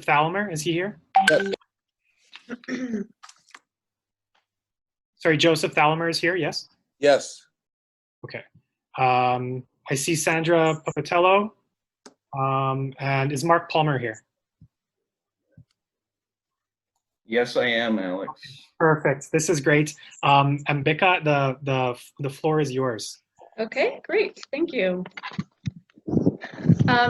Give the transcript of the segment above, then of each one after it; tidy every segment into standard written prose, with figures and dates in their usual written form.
Thalmer, is he here? Yes. Sorry, Joseph Thalmer is here, yes? Yes. Okay. I see Sandra Papatello, and is Mark Palmer here? Yes, I am, Alex. Perfect. This is great. Ambika, the floor is yours. Okay, great. Thank you.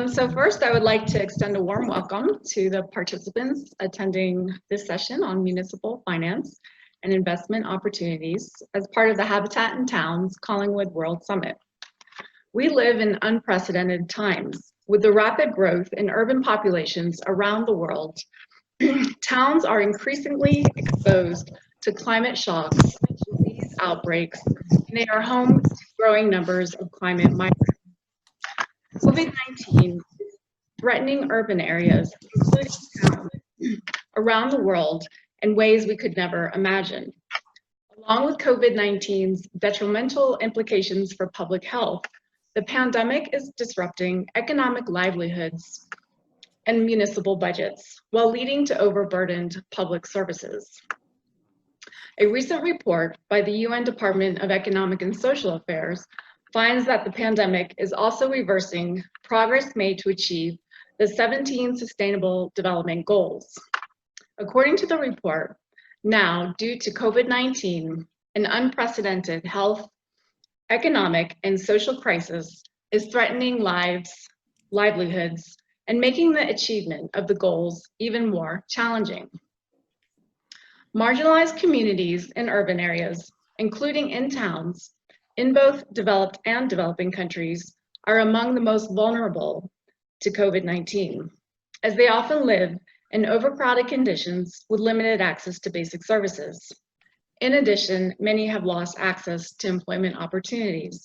So first, I would like to extend a warm welcome to the participants attending this session on municipal finance and investment opportunities as part of the Habitat in Towns Collingwood World Summit. We live in unprecedented times. With the rapid growth in urban populations around the world, towns are increasingly exposed to climate shocks, disease outbreaks, and they are home to growing numbers of climate migrants. COVID-19 is threatening urban areas, including towns, around the world in ways we could never imagine. Along with COVID-19's detrimental implications for public health, the pandemic is disrupting economic livelihoods and municipal budgets while leading to overburdened public services. A recent report by the UN Department of Economic and Social Affairs finds that the pandemic is also reversing progress made to achieve the 17 Sustainable Development Goals. According to the report, now, due to COVID-19, an unprecedented health, economic, and social crisis is threatening lives, livelihoods, and making the achievement of the goals even more challenging. Marginalized communities in urban areas, including in towns, in both developed and developing countries, are among the most vulnerable to COVID-19, as they often live in overcrowded conditions with limited access to basic services. In addition, many have lost access to employment opportunities.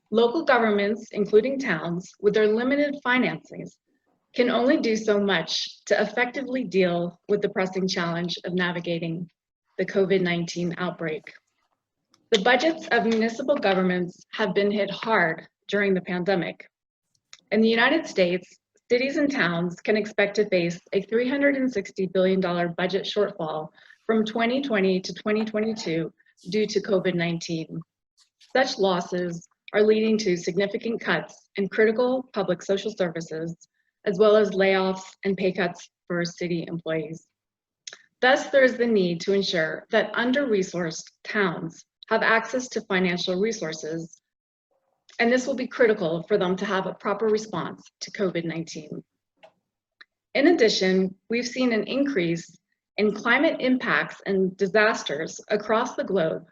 Local governments, including towns, with their limited finances, can only do so much to effectively deal with the pressing challenge of navigating the COVID-19 outbreak. The budgets of municipal governments have been hit hard during the pandemic. In the United States, cities and towns can expect to face a $360 billion budget shortfall from 2020 to 2022 due to COVID-19. Such losses are leading to significant cuts in critical public social services, as well as layoffs and pay cuts for city employees. Thus, there is the need to ensure that under-resourced towns have access to financial resources, and this will be critical for them to have a proper response to COVID-19. In addition, we've seen an increase in climate impacts and disasters across the globe,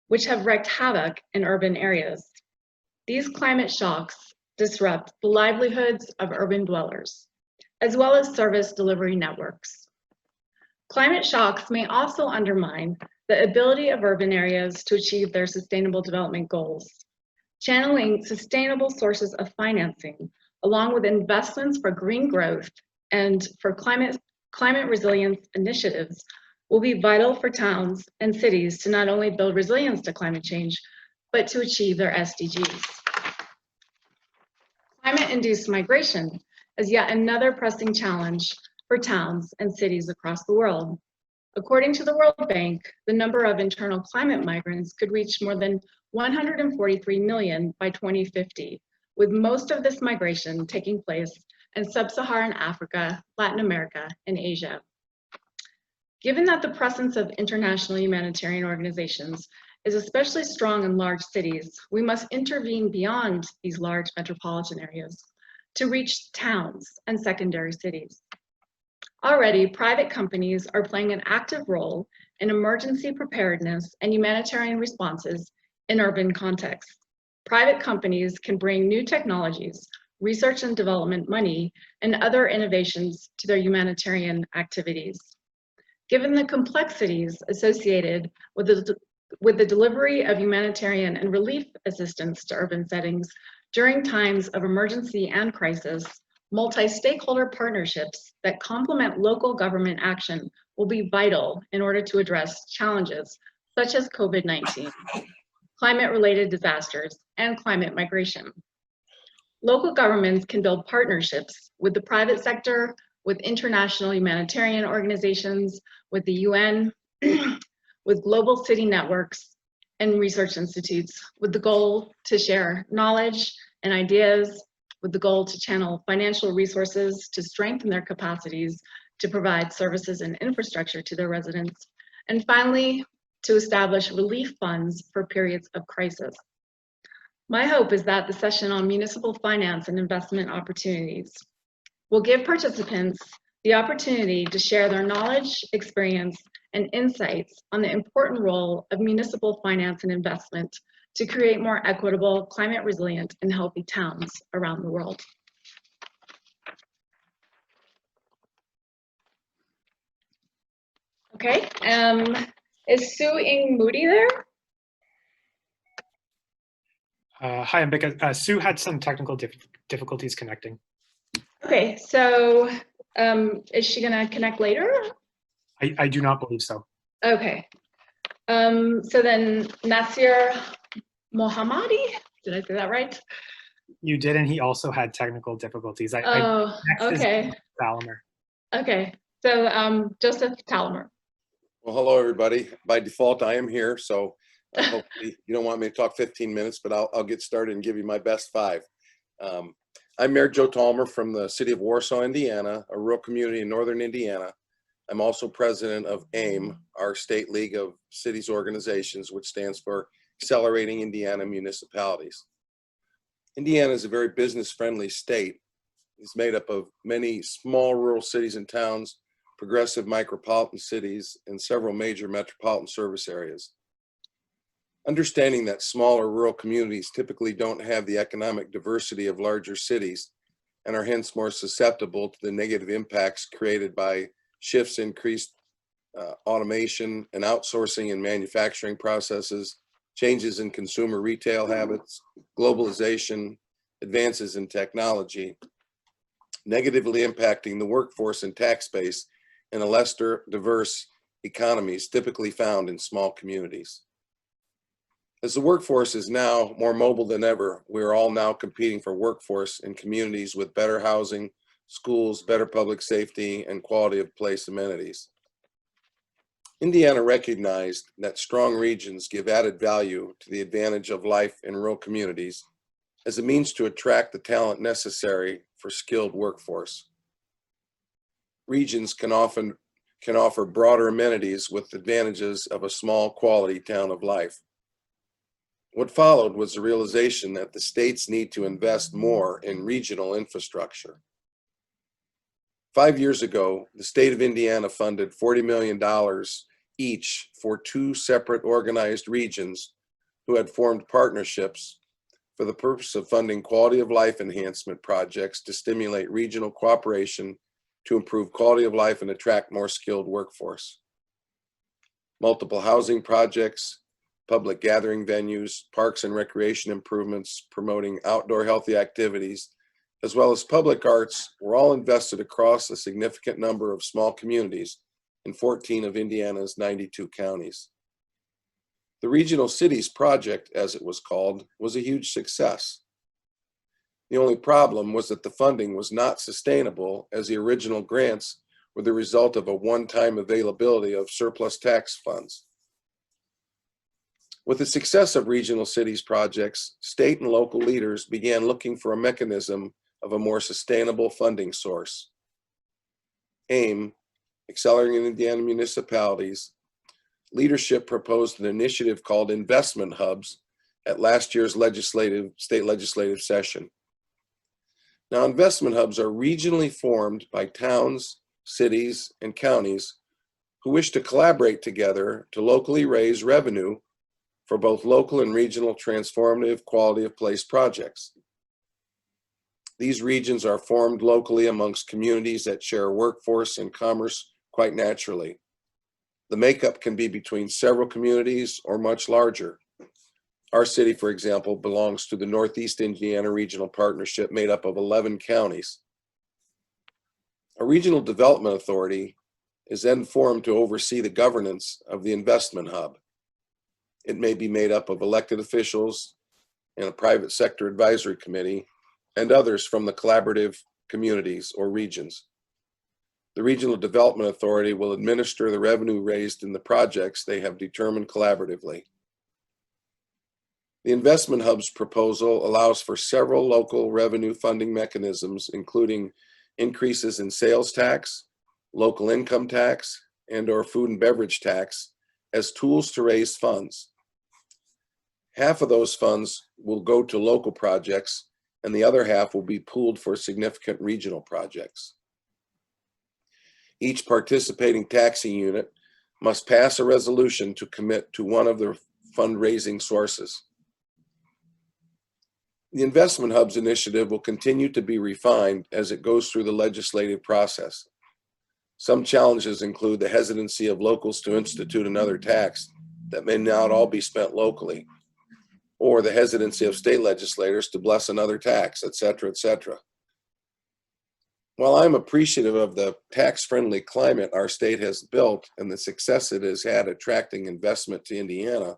which have wreaked havoc in urban areas. These climate shocks disrupt the livelihoods of urban dwellers, as well as service delivery networks. Climate shocks may also undermine the ability of urban areas to achieve their sustainable development goals. Channeling sustainable sources of financing, along with investments for green growth and for climate resilience initiatives, will be vital for towns and cities to not only build resilience to climate change, but to achieve their SDGs. Climate-induced migration is yet another pressing challenge for towns and cities across the world. According to the World Bank, the number of internal climate migrants could reach more than 143 million by 2050, with most of this migration taking place in sub-Saharan Africa, Latin America, and Asia. Given that the presence of international humanitarian organizations is especially strong in large cities, we must intervene beyond these large metropolitan areas to reach towns and secondary cities. Already, private companies are playing an active role in emergency preparedness and humanitarian responses in urban contexts. Private companies can bring new technologies, research and development money, and other innovations to their humanitarian activities. Given the complexities associated with the delivery of humanitarian and relief assistance to urban settings during times of emergency and crisis, multi-stakeholder partnerships that complement local government action will be vital in order to address challenges such as COVID-19, climate-related disasters, and climate migration. Local governments can build partnerships with the private sector, with international humanitarian organizations, with the UN, with global city networks and research institutes, with the goal to share knowledge and ideas, with the goal to channel financial resources to strengthen their capacities to provide services and infrastructure to their residents, and finally, to establish relief funds for periods of crisis. My hope is that the session on municipal finance and investment opportunities will give participants the opportunity to share their knowledge, experience, and insights on the important role of municipal finance and investment to create more equitable, climate resilient, and healthy towns around the world. Okay, is Sue Ing Moody there? Hi, I'm Becca. Sue had some technical difficulties connecting. Okay, so is she gonna connect later? I do not believe so. Okay, so then Nasir Mohammadi, did I say that right? You did, and he also had technical difficulties. Oh, okay. Salamer. Okay, so Joseph Talamer. Well, hello, everybody. By default, I am here, so hopefully you don't want me to talk 15 minutes, but I'll get started and give you my best 5. I'm Mayor Joe Talmer from the city of Warsaw, Indiana, a rural community in northern Indiana. I'm also president of AIM, our state league of cities organizations, which stands for Accelerating Indiana Municipalities. Indiana is a very business-friendly state. It's made up of many small rural cities and towns, progressive micropolitan cities, and several major metropolitan service areas. Understanding that smaller rural communities typically don't have the economic diversity of larger cities and are hence more susceptible to the negative impacts created by shifts in increased automation and outsourcing in manufacturing processes, changes in consumer retail habits, globalization, advances in technology, negatively impacting the workforce and tax base in a less diverse economies typically found in small communities. As the workforce is now more mobile than ever, we are all now competing for workforce in communities with better housing, schools, better public safety, and quality of place amenities. Indiana recognized that strong regions give added value to the advantage of life in rural communities as a means to attract the talent necessary for skilled workforce. Regions can offer broader amenities with advantages of a small quality town of life. What followed was the realization that the states need to invest more in regional infrastructure. 5 years ago, the state of Indiana funded $40 million each for 2 separate organized regions who had formed partnerships for the purpose of funding quality of life enhancement projects to stimulate regional cooperation to improve quality of life and attract more skilled workforce. Multiple housing projects, public gathering venues, parks and recreation improvements, promoting outdoor healthy activities, as well as public arts were all invested across a significant number of small communities in 14 of Indiana's 92 counties. The Regional Cities Project, as it was called, was a huge success. The only problem was that the funding was not sustainable, as the original grants were the result of a one-time availability of surplus tax funds. With the success of regional cities projects, state and local leaders began looking for a mechanism of a more sustainable funding source. AIM, Accelerating Indiana Municipalities, leadership proposed an initiative called Investment Hubs at last year's state legislative session. Now, investment hubs are regionally formed by towns, cities, and counties who wish to collaborate together to locally raise revenue for both local and regional transformative quality of place projects. These regions are formed locally amongst communities that share workforce and commerce quite naturally. The makeup can be between several communities or much larger. Our city, for example, belongs to the Northeast Indiana Regional Partnership made up of 11 counties. A regional development authority is then formed to oversee the governance of the investment hub. It may be made up of elected officials and a private sector advisory committee and others from the collaborative communities or regions. The Regional Development Authority will administer the revenue raised in the projects they have determined collaboratively. The Investment Hub's proposal allows for several local revenue funding mechanisms, including increases in sales tax, local income tax, and/or food and beverage tax as tools to raise funds. Half of those funds will go to local projects, and the other half will be pooled for significant regional projects. Each participating taxing unit must pass a resolution to commit to one of the fundraising sources. The Investment Hubs initiative will continue to be refined as it goes through the legislative process. Some challenges include the hesitancy of locals to institute another tax that may not all be spent locally, or the hesitancy of state legislators to bless another tax, et cetera, et cetera. While I'm appreciative of the tax-friendly climate our state has built and the success it has had attracting investment to Indiana,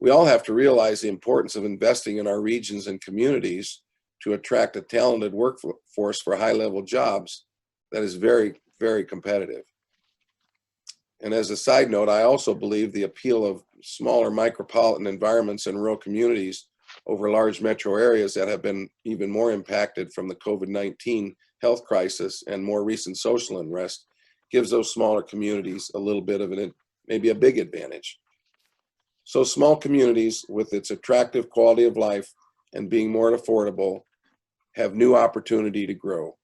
we all have to realize the importance of investing in our regions and communities to attract a talented workforce for high-level jobs that is very, very competitive. And as a side note, I also believe the appeal of smaller micropolitan environments and rural communities over large metro areas that have been even more impacted from the COVID-19 health crisis and more recent social unrest gives those smaller communities a little bit of maybe a big advantage. So small communities with its attractive quality of life and being more affordable have new opportunity to grow.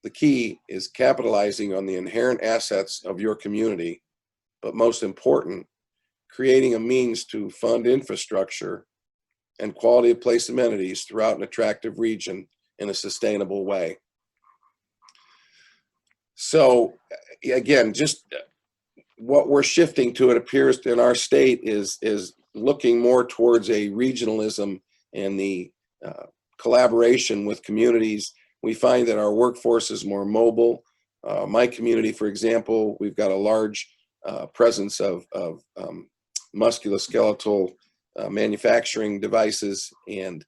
The key is capitalizing on the inherent assets of your community, but most important, creating a means to fund infrastructure and quality of place amenities throughout an attractive region in a sustainable way. So again, just what we're shifting to, it appears in our state, is looking more towards a regionalism and the collaboration with communities. We find that our workforce is more mobile. My community, for example, we've got a large presence of musculoskeletal manufacturing devices, and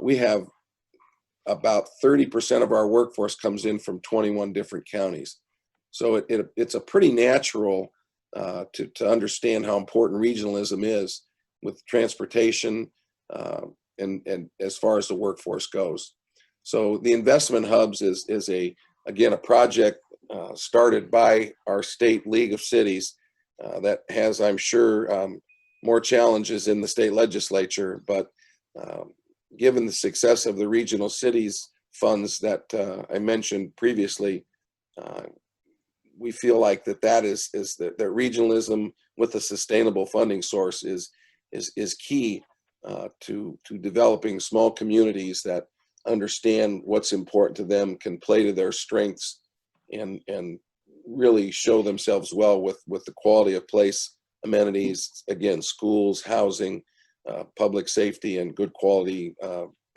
we have about 30% of our workforce comes in from 21 different counties. So it's a pretty natural to understand how important regionalism is with transportation and as far as the workforce goes. So the Investment Hubs is again a project started by our state League of Cities that has, I'm sure, more challenges in the state legislature, but given the success of the regional cities funds that I mentioned previously, we feel like that regionalism with a sustainable funding source is key to developing small communities that understand what's important to them, can play to their strengths, and really show themselves well with the quality of place amenities, again, schools, housing, public safety, and good quality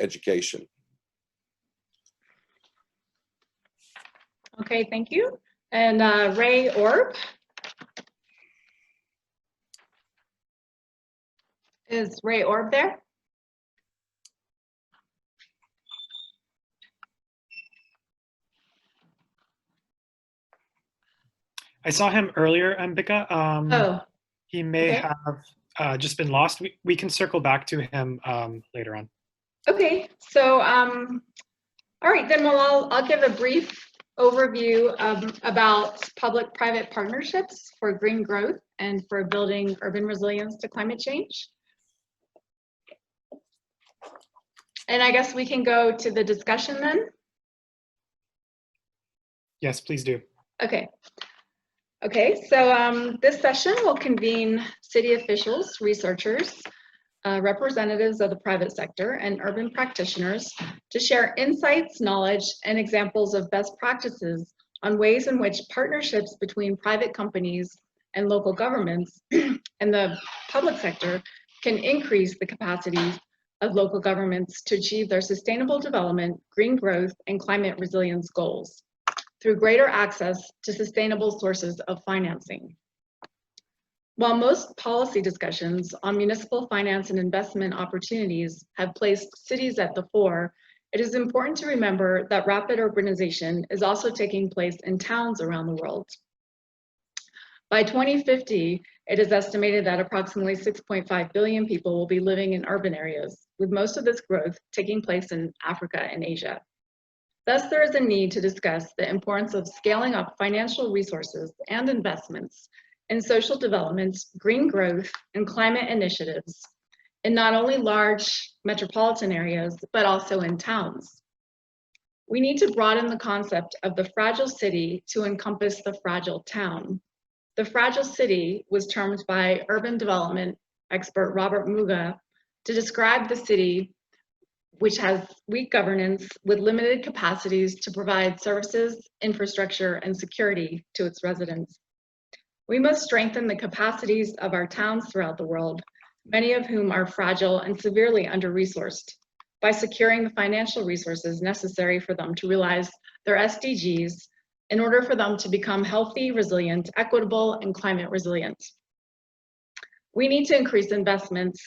education. Okay, thank you. And Ray Orb. Is Ray Orb there? I saw him earlier, Ambika. He may have just been lost. We can circle back to him later on. Okay, so all right, then I'll give a brief overview about public-private partnerships for green growth and for building urban resilience to climate change. And I guess we can go to the discussion then. Yes, please do. Okay, so this session will convene city officials, researchers, representatives of the private sector, and urban practitioners to share insights, knowledge, and examples of best practices on ways in which partnerships between private companies and local governments and the public sector can increase the capacity of local governments to achieve their sustainable development, green growth, and climate resilience goals through greater access to sustainable sources of financing. While most policy discussions on municipal finance and investment opportunities have placed cities at the fore it is important to remember that rapid urbanization is also taking place in towns around the world. By 2050, it is estimated that approximately 6.5 billion people will be living in urban areas, with most of this growth taking place in Africa and Asia. Thus, there is a need to discuss the importance of scaling up financial resources and investments in social development, green growth, and climate initiatives in not only large metropolitan areas, but also in towns. We need to broaden the concept of the fragile city to encompass the fragile town. The fragile city was termed by urban development expert Robert Muga to describe the city which has weak governance with limited capacities to provide services, infrastructure, and security to its residents. We must strengthen the capacities of our towns throughout the world, many of whom are fragile and severely under-resourced, by securing the financial resources necessary for them to realize their SDGs in order for them to become healthy, resilient, equitable, and climate resilient. We need to increase investments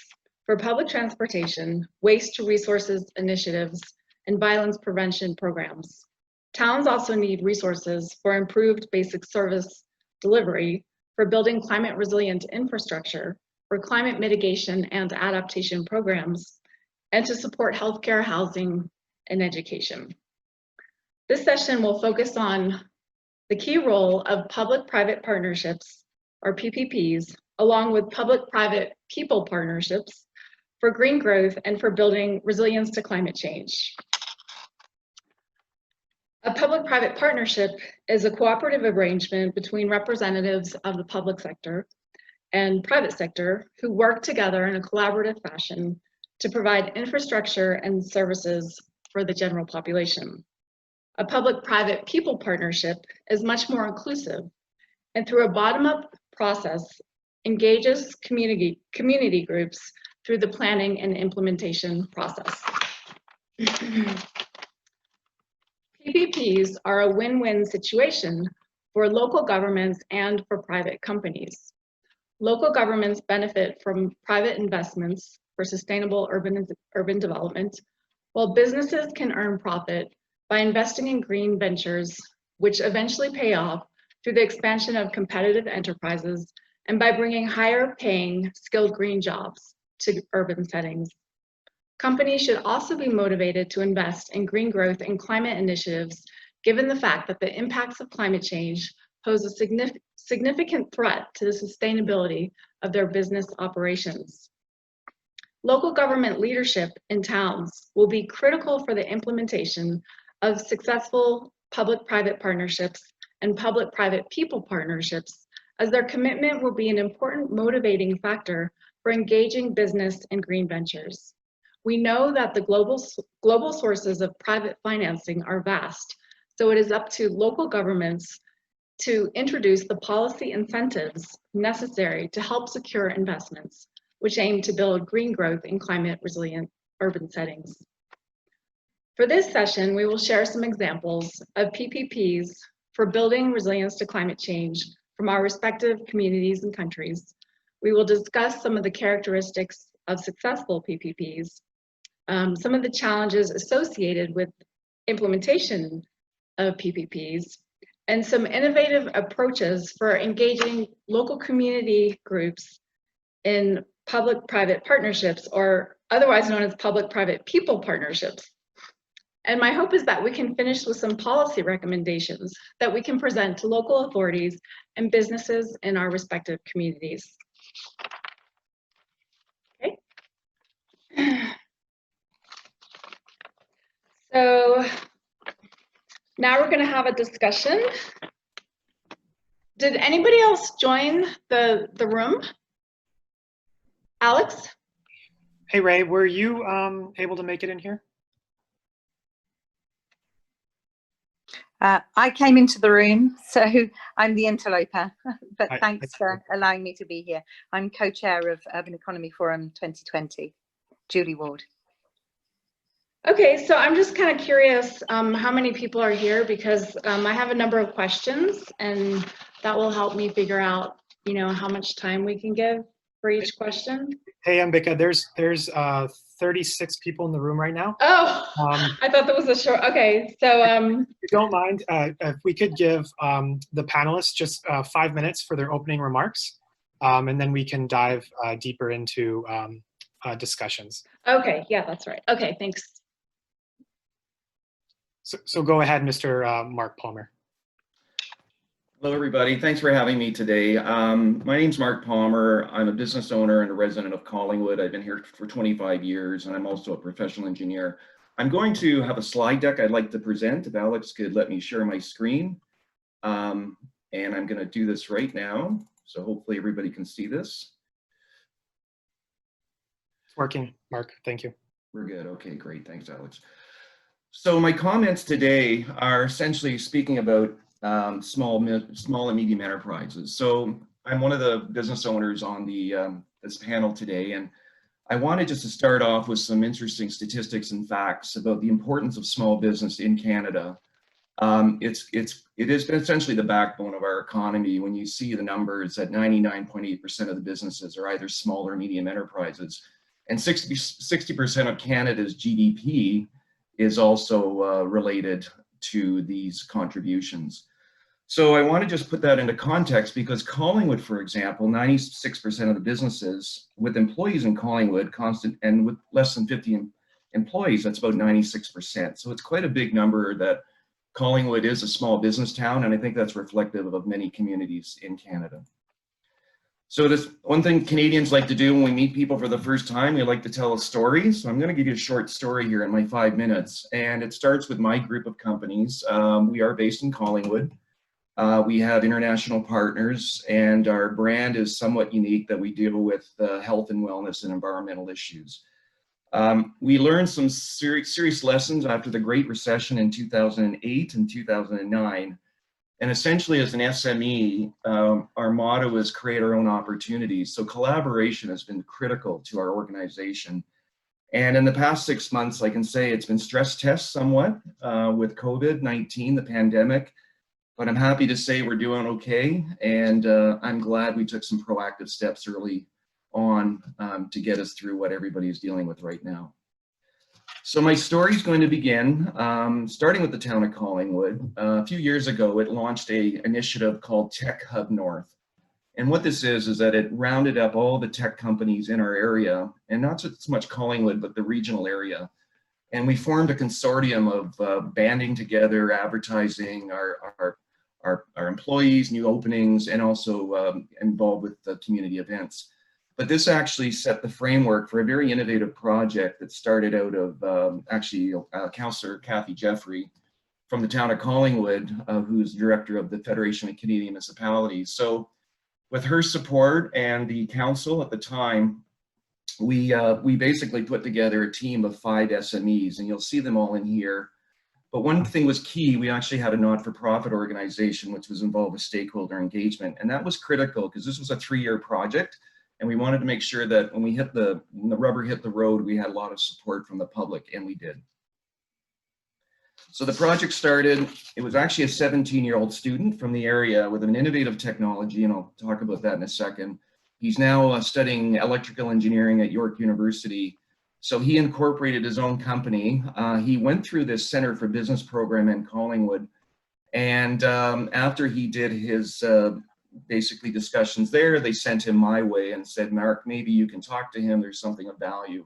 for public transportation, waste to resources initiatives, and violence prevention programs. Towns also need resources for improved basic service delivery, for building climate resilient infrastructure, for climate mitigation and adaptation programs, and to support healthcare, housing, and education. This session will focus on the key role of public-private partnerships, or PPPs, along with public-private people partnerships for green growth and for building resilience to climate change. A public-private partnership is a cooperative arrangement between representatives of the public sector and private sector who work together in a collaborative fashion to provide infrastructure and services for the general population. A public-private people partnership is much more inclusive and through a bottom-up process engages community groups through the planning and implementation process. PPPs are a win-win situation for local governments and for private companies. Local governments benefit from private investments for sustainable urban development, while businesses can earn profit by investing in green ventures, which eventually pay off through the expansion of competitive enterprises and by bringing higher paying skilled green jobs to urban settings. Companies should also be motivated to invest in green growth and climate initiatives, given the fact that the impacts of climate change pose a significant threat to the sustainability of their business operations. Local government leadership in towns will be critical for the implementation of successful public-private partnerships and public-private people partnerships, as their commitment will be an important motivating factor for engaging business in green ventures. We know that the global sources of private financing are vast, so it is up to local governments to introduce the policy incentives necessary to help secure investments, which aim to build green growth in climate resilient urban settings. For this session, we will share some examples of PPPs for building resilience to climate change from our respective communities and countries. We will discuss some of the characteristics of successful PPPs, some of the challenges associated with implementation of PPPs, and some innovative approaches for engaging local community groups in public-private partnerships, or otherwise known as public-private people partnerships. And my hope is that we can finish with some policy recommendations that we can present to local authorities and businesses in our respective communities. Okay. So now we're going to have a discussion. Did anybody else join the room? Alex? Hey, Ray, were you able to make it in here? I came into the room, so I'm the interloper, but thanks for allowing me to be here. I'm co-chair of Urban Economy Forum 2020, Julie Ward. Okay, so I'm just kind of curious how many people are here, because I have a number of questions, and that will help me figure out, how much time we can give for each question? Hey, Ambika, there's 36 people in the room right now. Oh, I thought that was a short, okay. So, if you don't mind, if we could give the panelists just 5 minutes for their opening remarks, and then we can dive deeper into discussions. okay, yeah, that's right. Okay, thanks. So go ahead, Mr. Mark Palmer. Hello, everybody. Thanks for having me today. My name's Mark Palmer. I'm a business owner and a resident of Collingwood. I've been here for 25 years, and I'm also a professional engineer. I'm going to have a slide deck I'd like to present, if Alex could let me share my screen. And I'm going to do this right now, so hopefully everybody can see this. It's working, Mark. Thank you. We're good. Okay, great. Thanks, Alex. So my comments today are essentially speaking about small and medium enterprises. So I'm one of the business owners on the this panel today, and I wanted just to start off with some interesting statistics and facts about the importance of small business in Canada. It has been essentially the backbone of our economy. When you see the numbers that 99.8% of the businesses are either small or medium enterprises, and 60% of Canada's GDP is also related to these contributions. So I want to just put that into context because Collingwood, for example, 96% of the businesses with employees in Collingwood, constant and with less than 50 employees, that's about 96%. So it's quite a big number that Collingwood is a small business town, and I think that's reflective of many communities in Canada. So this one thing Canadians like to do when we meet people for the first time, we like to tell a story. So I'm going to give you a short story here in my 5 minutes, and it starts with my group of companies. We are based in Collingwood. We have international partners, and our brand is somewhat unique that we deal with health and wellness and environmental issues. We learned some serious lessons after the Great Recession in 2008 and 2009. And essentially, as an SME, our motto is create our own opportunities. So collaboration has been critical to our organization. And in the past 6 months, I can say it's been stress tested somewhat with COVID-19, the pandemic. But I'm happy to say we're doing okay, and I'm glad we took some proactive steps early on to get us through what everybody is dealing with right now. So my story is going to begin starting with the town of Collingwood. A few years ago, it launched an initiative called Tech Hub North. And what this is that it rounded up all the tech companies in our area, and not so much Collingwood, but the regional area. And we formed a consortium of banding together, advertising our employees, new openings, and also involved with the community events. But this actually set the framework for a very innovative project that started out of Councillor Kathy Jeffrey from the town of Collingwood, who's director of the Federation of Canadian Municipalities. So with her support and the council at the time, we basically put together a team of 5 SMEs, and you'll see them all in here. But one thing was key, we actually had a not-for-profit organization which was involved with stakeholder engagement, and that was critical because this was a 3-year project, and we wanted to make sure that when the rubber hit the road, we had a lot of support from the public, and we did. So the project started, it was actually a 17-year-old student from the area with an innovative technology, and I'll talk about that in a second. He's now studying electrical engineering at York University. So he incorporated his own company. He went through this Center for Business program in Collingwood. And after he did his basically discussions there, they sent him my way and said, Mark, maybe you can talk to him. There's something of value.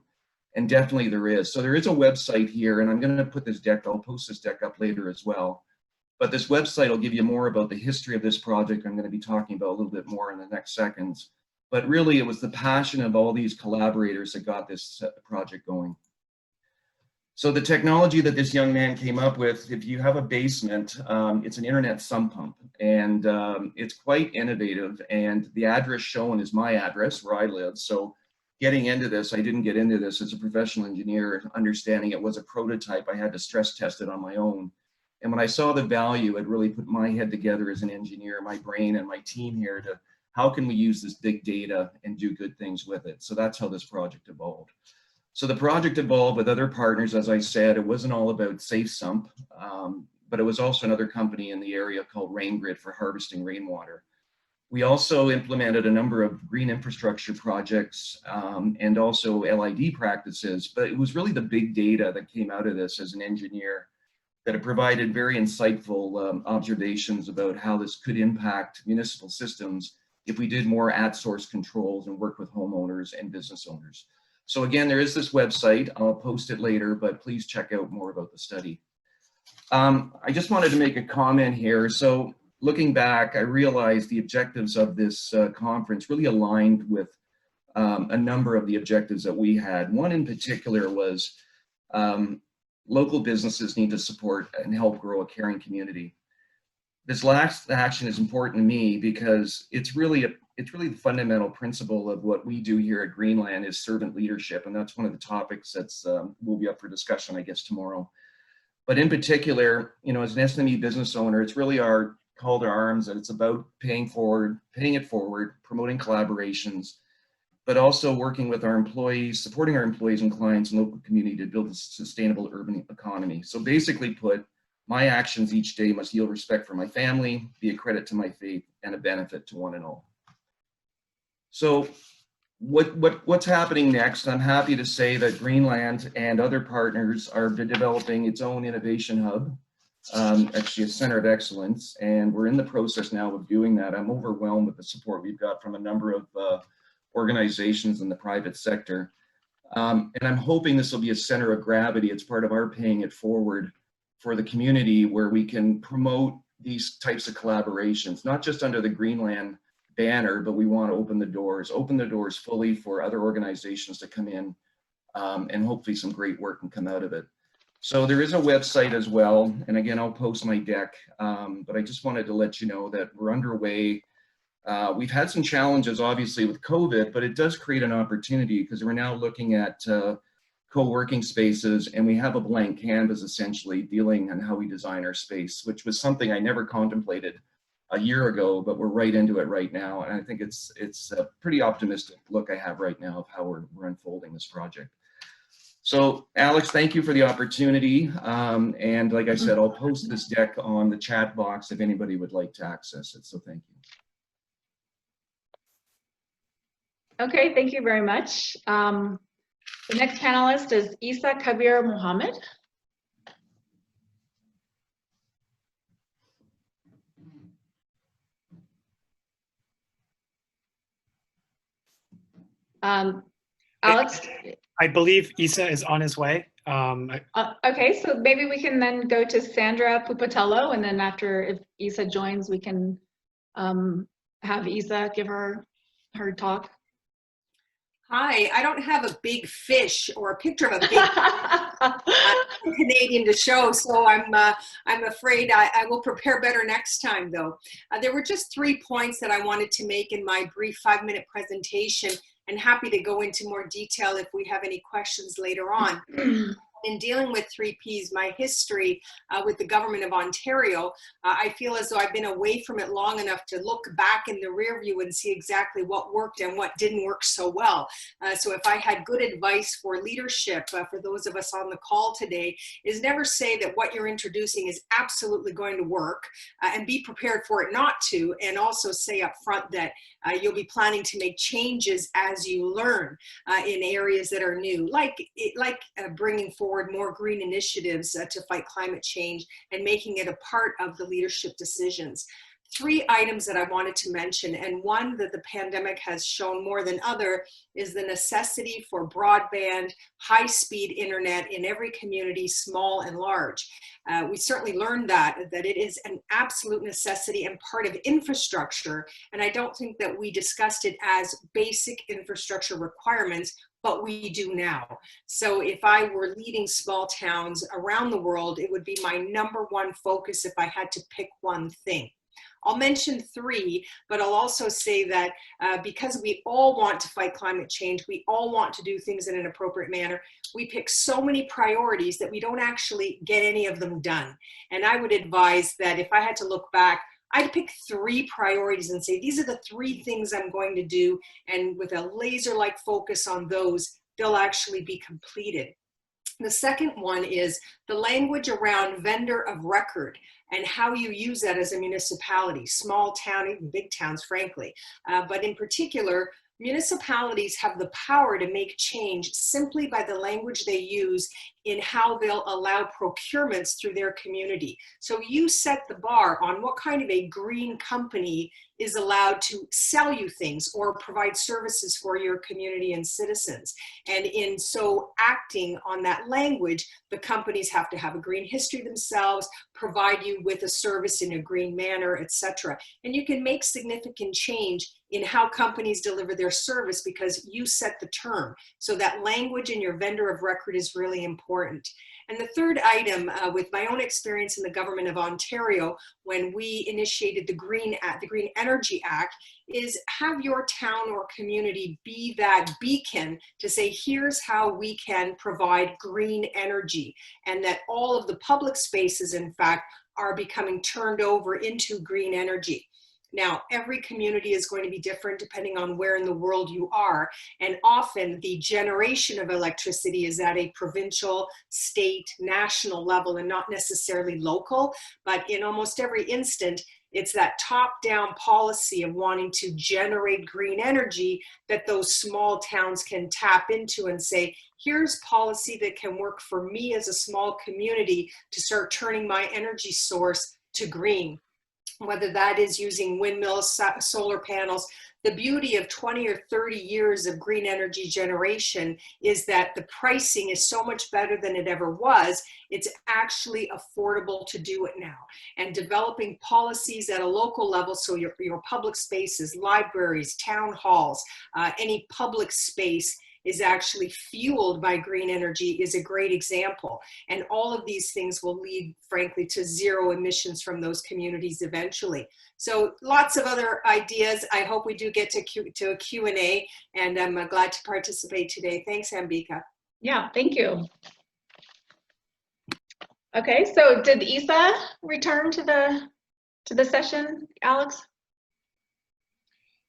And definitely there is. So there is a website here, and I'm going to put this deck, I'll post this deck up later as well. But this website will give you more about the history of this project. I'm going to be talking about a little bit more in the next seconds. But really, it was the passion of all these collaborators that got this project going. So the technology that this young man came up with, if you have a basement, it's an internet sump pump, and it's quite innovative. And the address shown is my address where I live. So getting into this, I didn't get into this as a professional engineer, understanding it was a prototype. I had to stress test it on my own. And when I saw the value, it really put my head together as an engineer, my brain and my team here to how can we use this big data and do good things with it? So that's how this project evolved. So the project evolved with other partners, as I said. It wasn't all about Safe Sump, but it was also another company in the area called RainGrid for harvesting rainwater. We also implemented a number of green infrastructure projects and also LID practices, but it was really the big data that came out of this as an engineer that it provided very insightful observations about how this could impact municipal systems if we did more at-source controls and work with homeowners and business owners. So again, there is this website. I'll post it later, but please check out more about the study. I just wanted to make a comment here. So looking back, I realized the objectives of this conference really aligned with a number of the objectives that we had. One in particular was local businesses need to support and help grow a caring community. This last action is important to me because it's really the fundamental principle of what we do here at Greenland is servant leadership, and that's one of the topics that's will be up for discussion, I guess, tomorrow. But in particular, you know, as an SME business owner, it's really our call to arms, and it's about paying it forward, promoting collaborations, but also working with our employees, supporting our employees and clients and local community to build a sustainable urban economy. So basically put, my actions each day must yield respect for my family, be a credit to my faith, and a benefit to one and all. So what's happening next? I'm happy to say that Greenland and other partners are developing its own innovation hub, actually a center of excellence, and we're in the process now of doing that. I'm overwhelmed with the support we've got from a number of organizations in the private sector. And I'm hoping this will be a center of gravity. It's part of our paying it forward for the community where we can promote these types of collaborations, not just under the Greenland banner, but we want to open the doors fully for other organizations to come in, and hopefully some great work can come out of it. So there is a website as well. And again, I'll post my deck, but I just wanted to let you know that we're underway. We've had some challenges, obviously, with COVID, but it does create an opportunity because we're now looking at co-working spaces, and we have a blank canvas essentially dealing on how we design our space, which was something I never contemplated a year ago, but we're right into it right now. And I think it's a pretty optimistic look I have right now of how we're unfolding this project. So Alex, thank you for the opportunity. And like I said, I'll post this deck on the chat box if anybody would like to access it. So thank you. Okay, thank you very much. The next panelist is Isa Kabir Mohammed. Alex? I believe Isa is on his way. Okay, so maybe we can then go to Sandra Pupatello, and then after, if Isa joins, we can have Isa give her talk. Hi, I don't have a big fish or a picture of a big Canadian to show, so I'm afraid I will prepare better next time, though. There were just 3 points that I wanted to make in my brief 5-minute presentation, and happy to go into more detail if we have any questions later on. In dealing with 3Ps, my history with the government of Ontario, I feel as though I've been away from it long enough to look back in the rear view and see exactly what worked and what didn't work so well. So if I had good advice for leadership, for those of us on the call today, is never say that what you're introducing is absolutely going to work, and be prepared for it not to, and also say up front that you'll be planning to make changes as you learn in areas that are new, like bringing forward more green initiatives to fight climate change and making it a part of the leadership decisions. 3 items that I wanted to mention, and one that the pandemic has shown more than other is the necessity for broadband, high-speed internet in every community, small and large. We certainly learned that it is an absolute necessity and part of infrastructure, and I don't think that we discussed it as basic infrastructure requirements, but we do now. So if I were leading small towns around the world, it would be my #1 focus if I had to pick one thing. I'll mention 3, but I'll also say that because we all want to fight climate change, we all want to do things in an appropriate manner, we pick so many priorities that we don't actually get any of them done. And I would advise that if I had to look back, I'd pick 3 priorities and say, these are the 3 things I'm going to do. And with a laser-like focus on those, they'll actually be completed. The second one is the language around vendor of record and how you use that as a municipality, small town, even big towns, frankly. But in particular, municipalities have the power to make change simply by the language they use in how they'll allow procurements through their community. So you set the bar on what kind of a green company is allowed to sell you things or provide services for your community and citizens. And in so acting on that language, the companies have to have a green history themselves, provide you with a service in a green manner, etc. And you can make significant change in how companies deliver their service because you set the term. So that language in your vendor of record is really important. And the third item, with my own experience in the government of Ontario, when we initiated the Green Energy Act, is have your town or community be that beacon to say, here's how we can provide green energy, and that all of the public spaces, in fact, are becoming turned over into green energy. Now, every community is going to be different depending on where in the world you are. And often the generation of electricity is at a provincial, state, national level and not necessarily local. But in almost every instant, it's that top-down policy of wanting to generate green energy that those small towns can tap into and say, here's policy that can work for me as a small community to start turning my energy source to green. Whether that is using windmills, solar panels. The beauty of 20 or 30 years of green energy generation is that the pricing is so much better than it ever was. It's actually affordable to do it now. And developing policies at a local level, so your public spaces, libraries, town halls, any public space is actually fueled by green energy is a great example. And all of these things will lead, frankly, to zero emissions from those communities eventually. So lots of other ideas. I hope we do get to a Q&A, and I'm glad to participate today. Thanks, Ambika. Yeah, thank you. Okay, so did Isa return to the session, Alex?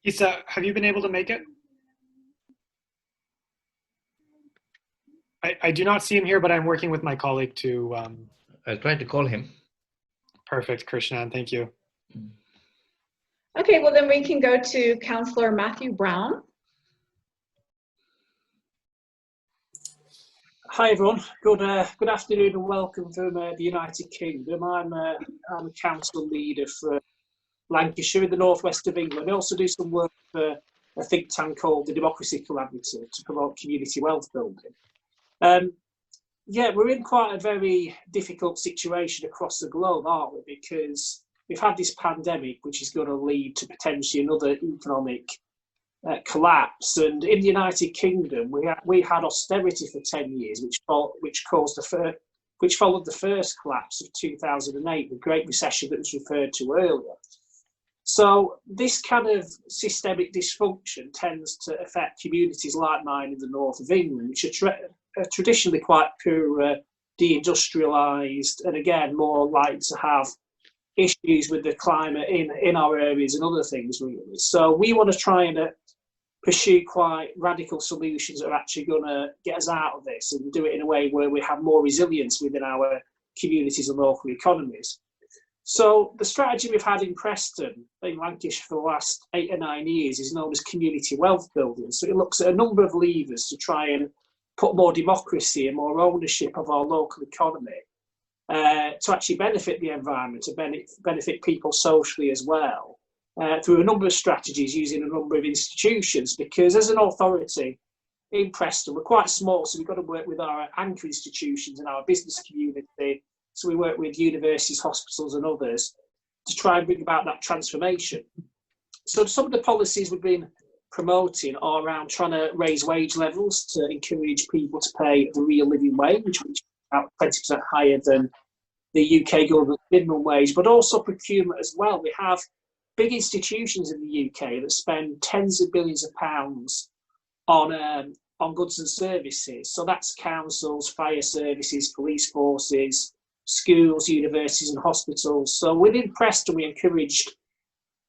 Isa, have you been able to make it? I do not see him here, but I'm working with my colleague to... I'll try to call him. Perfect, Krishnan, thank you. Okay, well then we can go to Councillor Matthew Brown. Hi everyone, good afternoon and welcome from the United Kingdom. I'm a council leader for Lancashire in the northwest of England. I also do some work for a think tank called the Democracy Collaborative to promote community wealth building. Yeah, we're in quite a very difficult situation across the globe, aren't we? Because we've had this pandemic, which is going to lead to potentially another economic collapse. And in the United Kingdom, we had austerity for 10 years, which followed the first collapse of 2008, the Great Recession that was referred to earlier. So this kind of systemic dysfunction tends to affect communities like mine in the north of England, which are traditionally quite poor, deindustrialised, and again more likely to have issues with the climate in our areas and other things really. So we want to try and pursue quite radical solutions that are actually going to get us out of this and do it in a way where we have more resilience within our communities and local economies. So the strategy we've had in Preston, in Lancashire for the last 8 or 9 years is known as community wealth building. So it looks at a number of levers to try and put more democracy and more ownership of our local economy to actually benefit the environment, to benefit people socially as well, through a number of strategies using a number of institutions. Because as an authority in Preston, we're quite small, so we've got to work with our anchor institutions and our business community. So we work with universities, hospitals and others to try and bring about that transformation. So some of the policies we've been promoting are around trying to raise wage levels to encourage people to pay the real living wage, which is about 20% higher than the UK government minimum wage, but also procurement as well. We have big institutions in the UK that spend tens of billions of pounds on goods and services. So that's councils, fire services, police forces, schools, universities and hospitals. So within Preston, we encouraged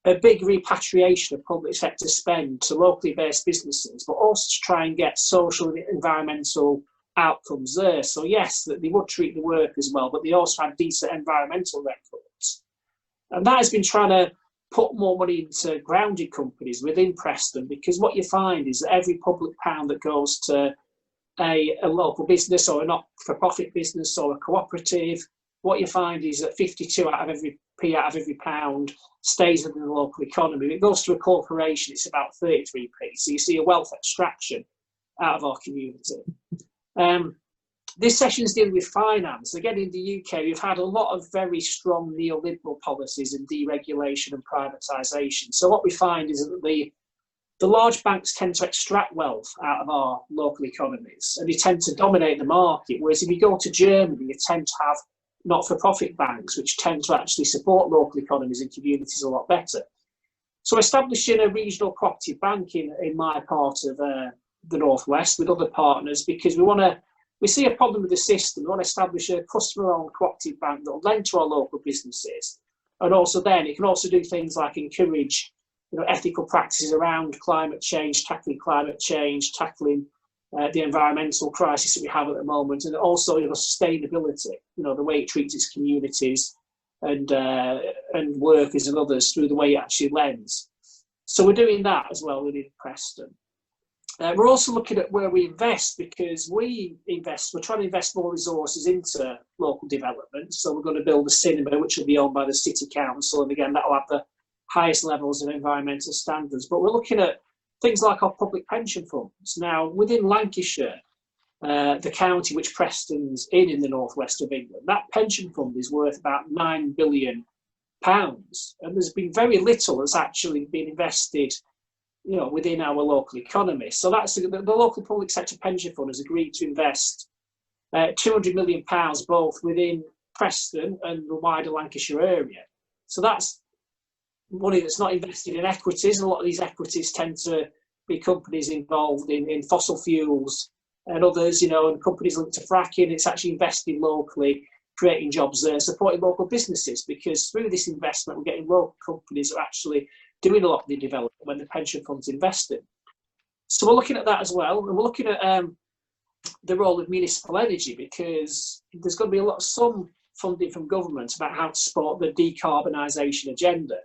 a big repatriation of public sector spend to locally based businesses, but also to try and get social and environmental outcomes there. So yes, that they would treat the workers well, but they also had decent environmental records. And that has been trying to put more money into grounded companies within Preston, because what you find is that every public pound that goes to a local business or a not-for-profit business or a cooperative, what you find is that 52 out of every pound stays within the local economy. If it goes to a corporation, it's about 33p. So you see a wealth extraction out of our community. This session is dealing with finance. Again, in the UK, we've had a lot of very strong neoliberal policies and deregulation and privatisation. So what we find is that the large banks tend to extract wealth out of our local economies, and they tend to dominate the market. Whereas if you go to Germany, you tend to have not-for-profit banks, which tend to actually support local economies and communities a lot better. So establishing a regional cooperative bank in my part of the Northwest with other partners, because we see a problem with the system. We want to establish a customer-owned cooperative bank that will lend to our local businesses, and also then it can also do things like encourage, ethical practices around climate change, tackling the environmental crisis that we have at the moment, and also sustainability. The way it treats its communities and workers and others through the way it actually lends. So we're doing that as well within Preston. We're also looking at where we invest, because we're trying to invest more resources into local development. So we're going to build a cinema, which will be owned by the City Council. And again, that will have the highest levels of environmental standards. But we're looking at things like our public pension funds. Now, within Lancashire, the county which Preston's in the northwest of England, that pension fund is worth about £9 billion. And there's been very little that's actually been invested within our local economy. So that's the local public sector pension fund has agreed to invest £200 million both within Preston and the wider Lancashire area. So that's money that's not invested in equities. A lot of these equities tend to be companies involved in fossil fuels and others, and companies linked to fracking. It's actually investing locally, creating jobs there, supporting local businesses, because through this investment, we're getting local companies that are actually doing a lot of the development when the pension fund's invested. So we're looking at that as well. And we're looking at the role of municipal energy, because there's going to be some funding from government about how to support the decarbonisation agenda.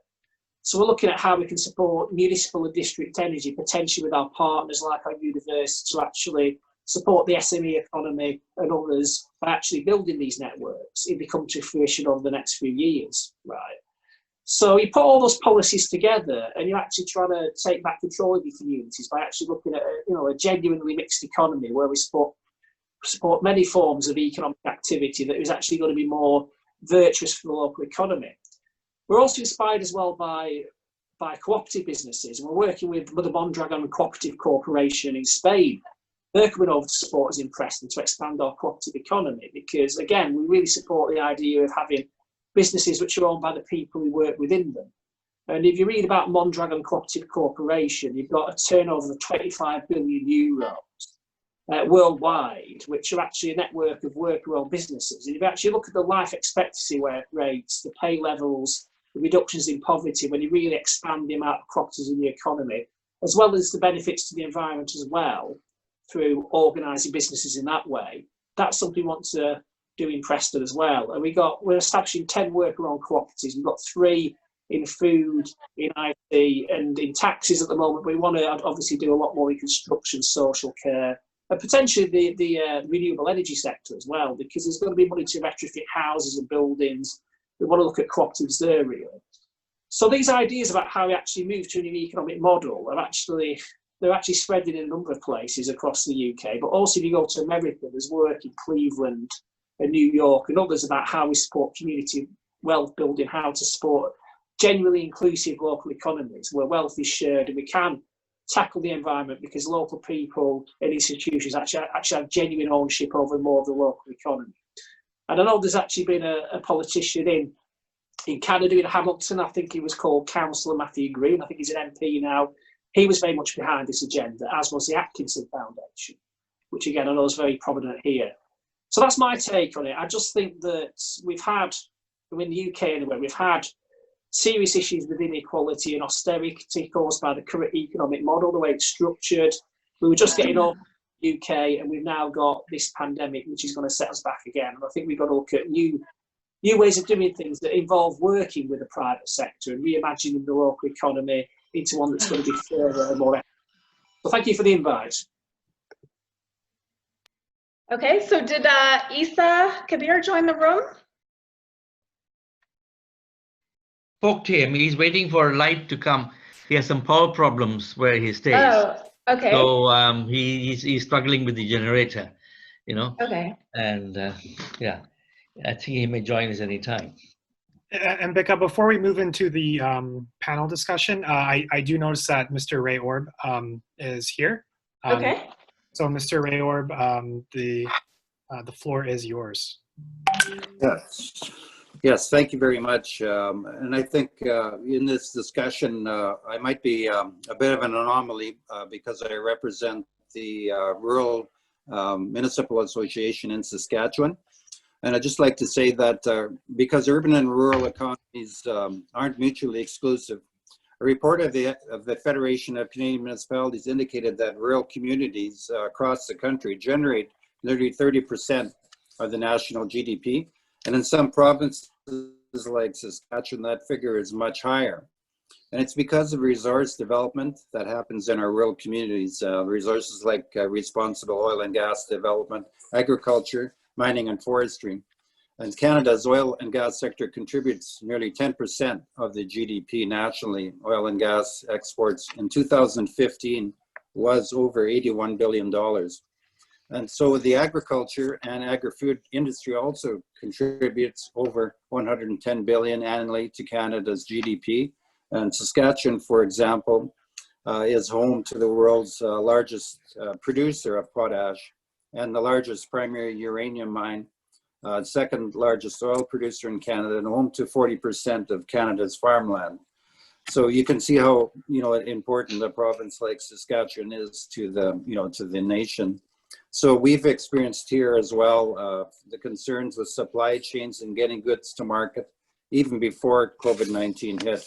So we're looking at how we can support municipal and district energy, potentially with our partners like our university, to actually support the SME economy and others by actually building these networks if they come to fruition over the next few years, right? So you put all those policies together and you're actually trying to take back control of your communities by actually looking at a genuinely mixed economy where we support many forms of economic activity that is actually going to be more virtuous for the local economy. We're also inspired as well by cooperative businesses, and we're working with the Mondragon Cooperative Corporation in Spain. They're coming over to support us in Preston to expand our cooperative economy, because again, we really support the idea of having businesses which are owned by the people who work within them. And if you read about Mondragon Cooperative Corporation, you've got a turnover of 25 billion euros worldwide, which are actually a network of worker-owned businesses. And if you actually look at the life expectancy rates, the pay levels, the reductions in poverty, when you really expand the amount of cooperatives in the economy, as well as the benefits to the environment as well, through organising businesses in that way, that's something we want to do in Preston as well. And we're establishing 10 worker-owned cooperatives. We've got 3 in food, in IT, and in taxis at the moment. We want to obviously do a lot more in construction, social care, and potentially the renewable energy sector as well, because there's going to be money to retrofit houses and buildings. We want to look at cooperatives there, really. So these ideas about how we actually move to a new economic model they're actually spreading in a number of places across the UK. But also, if you go to America, there's work in Cleveland and New York and others about how we support community wealth building, how to support genuinely inclusive local economies where wealth is shared and we can tackle the environment because local people and institutions actually have genuine ownership over more of the local economy. And I know there's actually been a politician in Canada, in Hamilton, I think he was called Councillor Matthew Green. I think he's an MP now. He was very much behind this agenda, as was the Atkinson Foundation, which again I know is very prominent here. So that's my take on it. I just think that we've had, in the UK anyway, we've had serious issues with inequality and austerity caused by the current economic model, the way it's structured. We were just getting over UK, and we've now got this pandemic, which is going to set us back again. And I think we've got to look at new ways of doing things that involve working with the private sector and reimagining the local economy into one that's going to be fairer and more equitable. So thank you for the invite. Okay, so did Isa Kabir join the room? Spoke to him. He's waiting for a light to come. He has some power problems where he stays. Oh, okay. So he's struggling with the generator, you know. Okay. And yeah, I think he may join us anytime. And Becca, before we move into the panel discussion, I do notice that Mr. Ray Orb is here. Okay. So Mr. Ray Orb, the floor is yours. Yes, thank you very much. And I think in this discussion, I might be a bit of an anomaly because I represent the Rural Municipal Association in Saskatchewan. And I'd just like to say that because urban and rural economies aren't mutually exclusive, a report of the Federation of Canadian Municipalities indicated that rural communities across the country generate nearly 30% of the national GDP. And in some provinces like Saskatchewan, that figure is much higher. And it's because of resource development that happens in our rural communities, resources like responsible oil and gas development, agriculture, mining and forestry. And Canada's oil and gas sector contributes nearly 10% of the GDP nationally. Oil and gas exports in 2015 was over $81 billion. And so the agriculture and agri-food industry also contributes over 110 billion annually to Canada's GDP. And Saskatchewan, for example, is home to the world's largest producer of potash and the largest primary uranium mine, second largest oil producer in Canada, and home to 40% of Canada's farmland. So you can see how important a province like Saskatchewan is to the nation. So we've experienced here as well the concerns with supply chains and getting goods to market even before COVID-19 hit.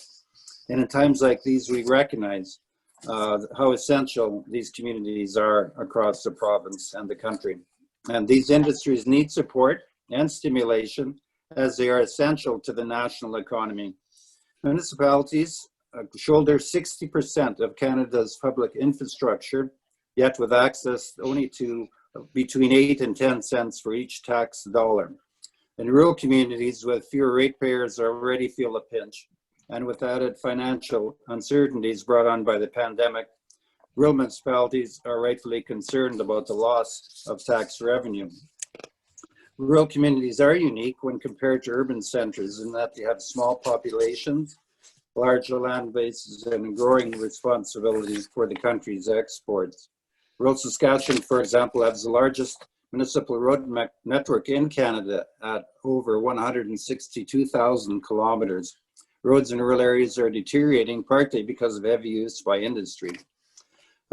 And in times like these, we recognize how essential these communities are across the province and the country. And these industries need support and stimulation as they are essential to the national economy. Municipalities shoulder 60% of Canada's public infrastructure, yet with access only to between 8 and 10 cents for each tax dollar. In rural communities with fewer ratepayers already feel a pinch, and with added financial uncertainties brought on by the pandemic, rural municipalities are rightfully concerned about the loss of tax revenue. Rural communities are unique when compared to urban centers in that they have small populations, larger land bases, and growing responsibilities for the country's exports. Rural Saskatchewan, for example, has the largest municipal road network in Canada at over 162,000 kilometers. Roads in rural areas are deteriorating partly because of heavy use by industry.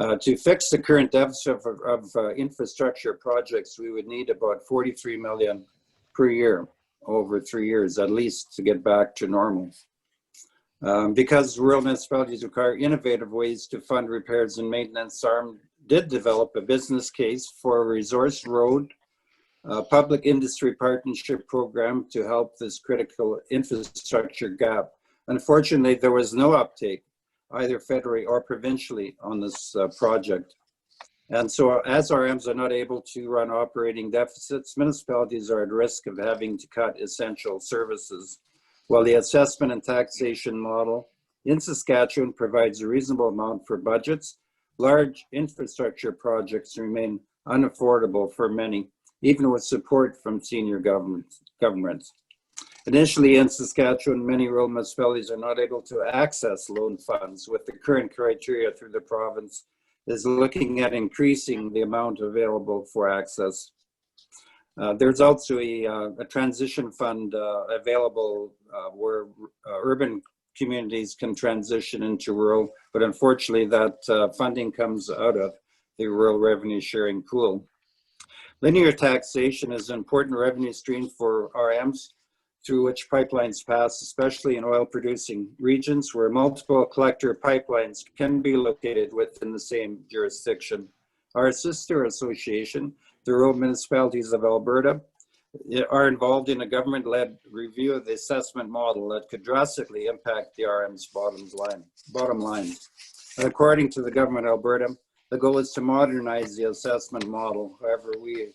To fix the current deficit of infrastructure projects, we would need about 43 million per year over 3 years, at least, to get back to normal. Because rural municipalities require innovative ways to fund repairs and maintenance, SARM did develop a business case for a resource road public industry partnership program to help this critical infrastructure gap. Unfortunately, there was no uptake, either federally or provincially, on this project. And so as RMs are not able to run operating deficits, municipalities are at risk of having to cut essential services. While the assessment and taxation model in Saskatchewan provides a reasonable amount for budgets, large infrastructure projects remain unaffordable for many, even with support from senior governments. Initially in Saskatchewan, many rural municipalities are not able to access loan funds. With the current criteria through the province is looking at increasing the amount available for access. There's also a transition fund available where urban communities can transition into rural, but unfortunately that funding comes out of the rural revenue sharing pool. Linear taxation is an important revenue stream for RMs through which pipelines pass, especially in oil producing regions where multiple collector pipelines can be located within the same jurisdiction. Our sister association, the Rural Municipalities of Alberta, are involved in a government-led review of the assessment model that could drastically impact the RM's bottom line. And according to the government of Alberta, the goal is to modernize the assessment model. However, we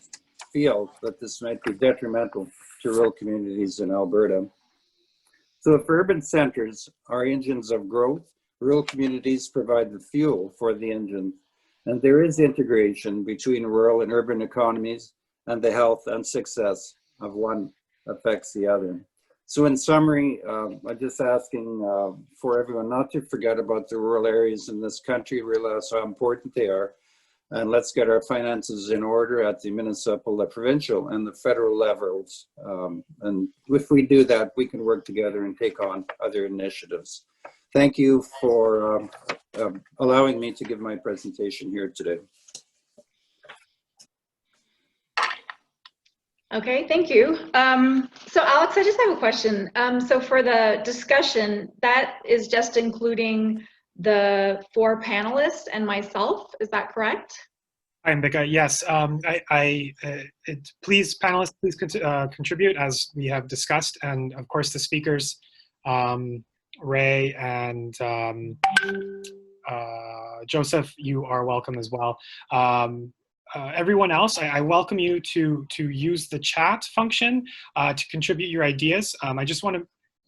feel that this might be detrimental to rural communities in Alberta. So if urban centers are engines of growth, rural communities provide the fuel for the engine. And there is integration between rural and urban economies, and the health and success of one affects the other. So in summary, I'm just asking for everyone not to forget about the rural areas in this country, realize how important they are, and let's get our finances in order at the municipal, the provincial, and the federal levels. And if we do that, we can work together and take on other initiatives. Thank you for allowing me to give my presentation here today. Okay, thank you. So Alex, I just have a question. So for the discussion, that is just including the 4 panelists and myself, is that correct? Hi, Ambika. Yes, please, panelists, please contribute as we have discussed. And of course, the speakers, Ray and Joseph, you are welcome as well. Everyone else, I welcome you to use the chat function to contribute your ideas. I just want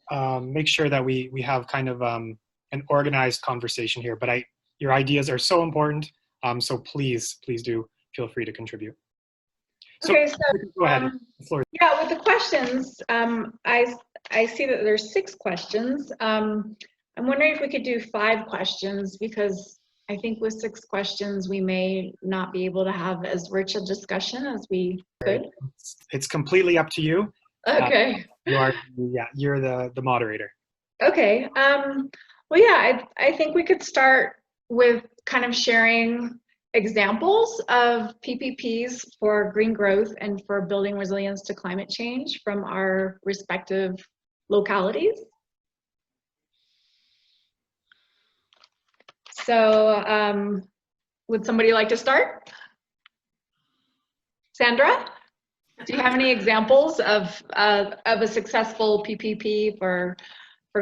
to make sure that we have kind of an organized conversation here, but your ideas are so important, so please do feel free to contribute. So, okay, so go ahead. The floor. Yeah, with the questions, I see that there's 6 questions. I'm wondering if we could do 5 questions, because I think with 6 questions, we may not be able to have as rich a discussion as we could. It's completely up to you. Okay. You're the moderator. Okay. Well, yeah, I think we could start with kind of sharing examples of PPPs for green growth and for building resilience to climate change from our respective localities. So would somebody like to start? Sandra, do you have any examples of a successful PPP for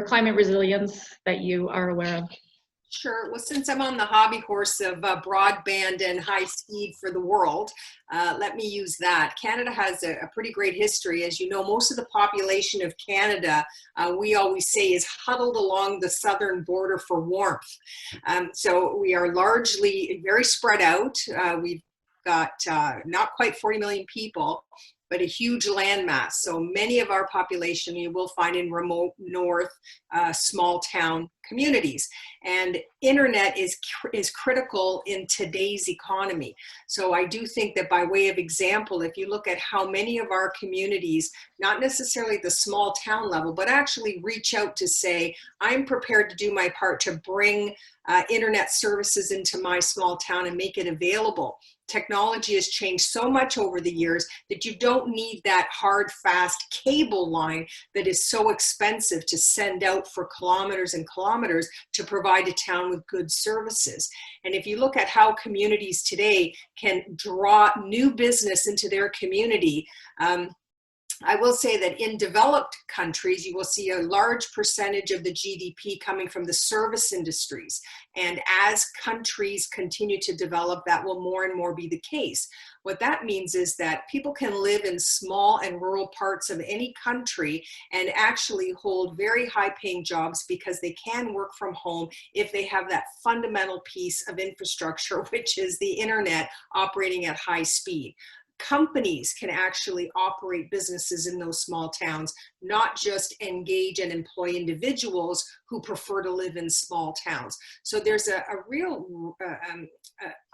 climate resilience that you are aware of? Sure. Well, since I'm on the hobby horse of broadband and high speed for the world, let me use that. Canada has a pretty great history. As you know, most of the population of Canada, we always say, is huddled along the southern border for warmth. So we are largely very spread out. We've got not quite 40 million people, but a huge landmass. So many of our population you will find in remote north, small town communities. And internet is critical in today's economy. So I do think that by way of example, if you look at how many of our communities, not necessarily at the small town level, but actually reach out to say, I'm prepared to do my part to bring internet services into my small town and make it available. Technology has changed so much over the years that you don't need that hard, fast cable line that is so expensive to send out for kilometers and kilometers to provide a town with good services. And if you look at how communities today can draw new business into their community, I will say that in developed countries, you will see a large percentage of the GDP coming from the service industries. And as countries continue to develop, that will more and more be the case. What that means is that people can live in small and rural parts of any country and actually hold very high paying jobs because they can work from home if they have that fundamental piece of infrastructure, which is the internet operating at high speed. Companies can actually operate businesses in those small towns, not just engage and employ individuals who prefer to live in small towns. So there's a real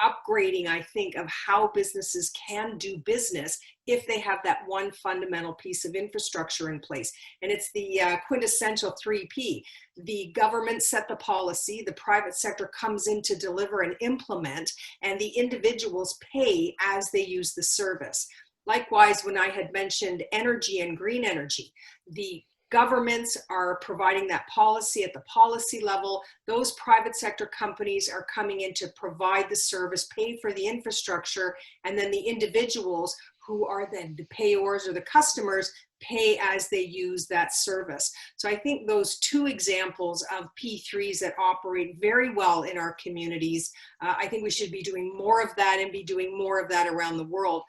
upgrading, I think, of how businesses can do business if they have that one fundamental piece of infrastructure in place. And it's the quintessential 3P. The government set the policy, the private sector comes in to deliver and implement, and the individuals pay as they use the service. Likewise, when I had mentioned energy and green energy, the Governments are providing that policy at the policy level. Those private sector companies are coming in to provide the service, pay for the infrastructure, and then the individuals who are then the payors or the customers pay as they use that service. So I think those two examples of P3s that operate very well in our communities, I think we should be doing more of that and be doing more of that around the world.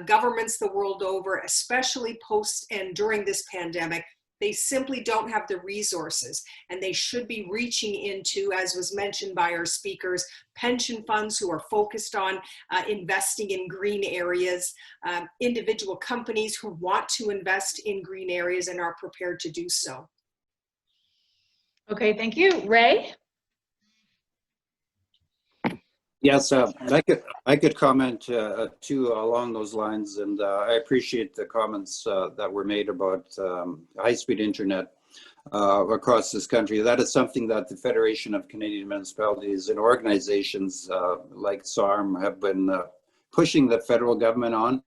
Governments the world over, especially post and during this pandemic, they simply don't have the resources, and they should be reaching into, as was mentioned by our speakers, pension funds who are focused on investing in green areas, individual companies who want to invest in green areas and are prepared to do so. Okay, thank you. Ray? Yes, I could comment too along those lines, and I appreciate the comments that were made about high-speed internet across this country. That is something that the Federation of Canadian Municipalities and organizations like SARM have been pushing the federal government on,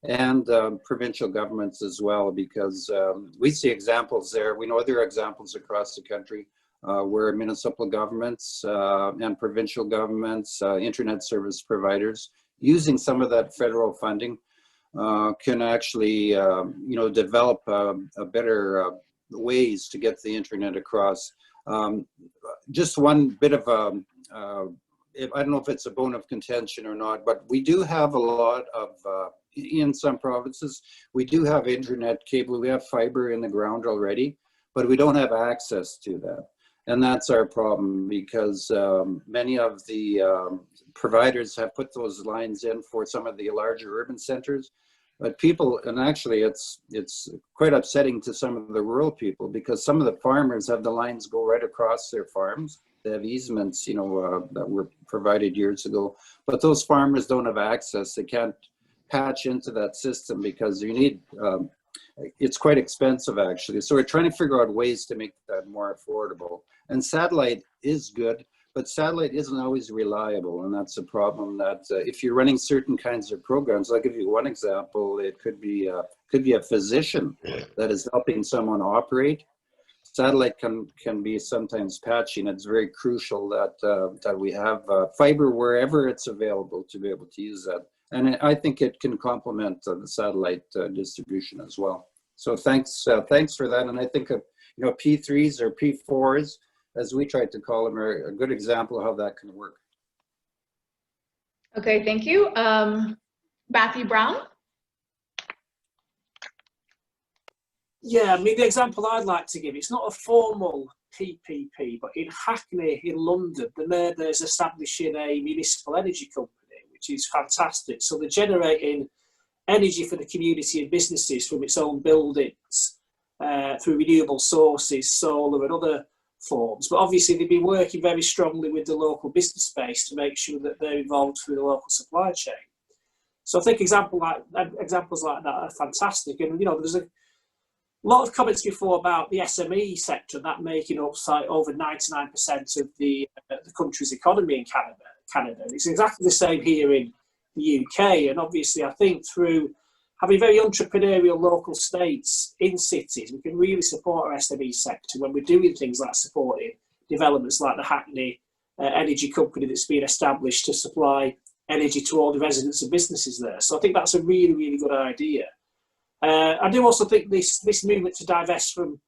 and provincial governments as well, because we see examples there. We know there are examples across the country where municipal governments and provincial governments, internet service providers, using some of that federal funding, can actually, develop a better ways to get the internet across. Just one bit of I don't know if it's a bone of contention or not, but we do have a lot of, in some provinces, we do have internet cable, we have fiber in the ground already, but we don't have access to that. And that's our problem, because many of the providers have put those lines in for some of the larger urban centers, but people, and actually it's quite upsetting to some of the rural people, because some of the farmers have the lines go right across their farms. They have easements, that were provided years ago, but those farmers don't have access. They can't patch into that system because you need, it's quite expensive actually. So we're trying to figure out ways to make that more affordable. And satellite is good, but satellite isn't always reliable. And that's a problem that if you're running certain kinds of programs, I'll give you one example. It could be a physician that is helping someone operate. Satellite can be sometimes patchy, and it's very crucial that we have fiber wherever it's available to be able to use that. And I think it can complement the satellite distribution as well. So thanks for that. And I think P3s or P4s, as we tried to call them, are a good example of how that can work. Okay, thank you. Matthew Brown? Yeah, I mean, the example I'd like to give, it's not a formal PPP, but in Hackney in London, the mayor there's establishing a municipal energy company, which is fantastic. So they're generating energy for the community and businesses from its own buildings through renewable sources, solar and other forms. But obviously they've been working very strongly with the local business space to make sure that they're involved through the local supply chain. So I think examples like that are fantastic. And there's a lot of comments before about the SME sector, that making up over 99% of the country's economy in Canada. It's exactly the same here in the UK. And obviously, I think through having very entrepreneurial local states in cities, we can really support our SME sector when we're doing things like supporting developments like the Hackney energy company that's been established to supply energy to all the residents and businesses there. So I think that's a really, really good idea. I do also think this movement to divest from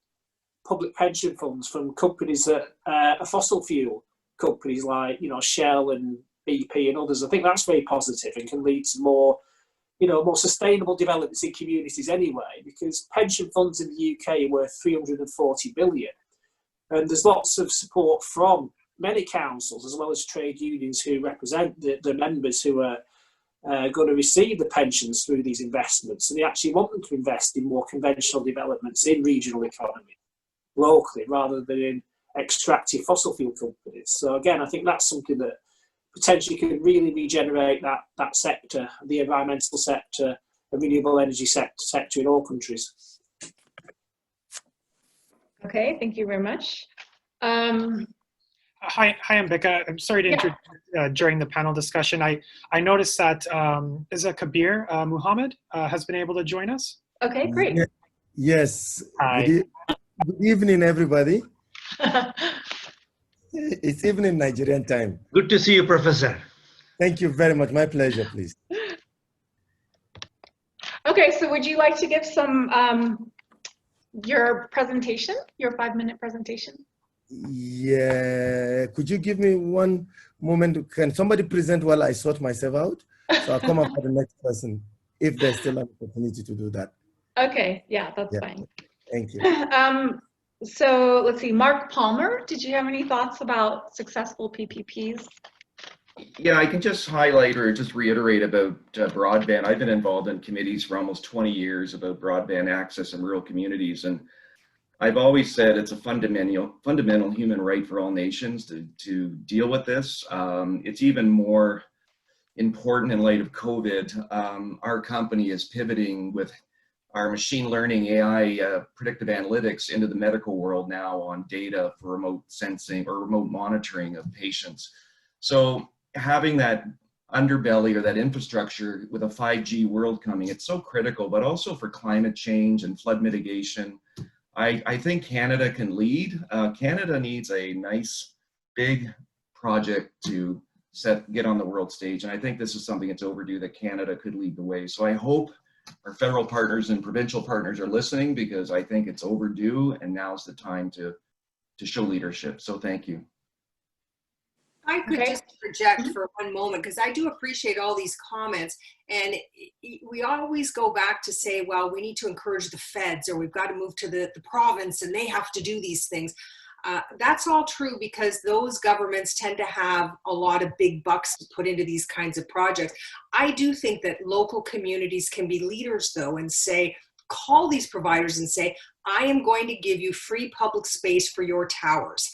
public pension funds from companies that are fossil fuel companies like Shell and BP and others, I think that's very positive and can lead to more sustainable developments in communities anyway, because pension funds in the UK are worth 340 billion, and there's lots of support from many councils as well as trade unions who represent the members who are going to receive the pensions through these investments, and they actually want them to invest in more conventional developments in regional economy locally rather than in extractive fossil fuel companies. So again, I think that's something that potentially can really regenerate that sector, the environmental sector, the renewable energy sector in all countries. Okay, thank you very much. Hi, Ambika. I'm sorry to interrupt during the panel discussion. I noticed that Isa Kabir Muhammad has been able to join us. Okay, great. Yes. Hi. Good evening, everybody. It's evening Nigerian time. Good to see you, Professor. Thank you very much. My pleasure, please. Okay, so would you like to give some your presentation, your 5-minute presentation? Yeah, could you give me one moment? Can somebody present while I sort myself out? So I'll come up for the next person if there's still an opportunity to do that. Okay, yeah, that's fine. Thank you. So let's see, Mark Palmer, did you have any thoughts about successful PPPs? Yeah, I can just highlight or just reiterate about broadband. I've been involved in committees for almost 20 years about broadband access in rural communities, and I've always said it's a fundamental human right for all nations to deal with this. It's even more important in light of COVID. Our company is pivoting with our machine learning AI predictive analytics into the medical world now on data for remote sensing or remote monitoring of patients. So having that underbelly or that infrastructure with a 5G world coming, it's so critical, but also for climate change and flood mitigation. I think Canada can lead. Canada needs a nice big project to get on the world stage. And I think this is something that's overdue that Canada could lead the way. So I hope our federal partners and provincial partners are listening, because I think it's overdue and now's the time to show leadership. So thank you. I could just project for one moment, because I do appreciate all these comments, and we always go back to say, well, we need to encourage the feds, or we've got to move to the province and they have to do these things. That's all true, because those governments tend to have a lot of big bucks to put into these kinds of projects. I do think that local communities can be leaders, though, and say, call these providers and say, I am going to give you free public space for your towers.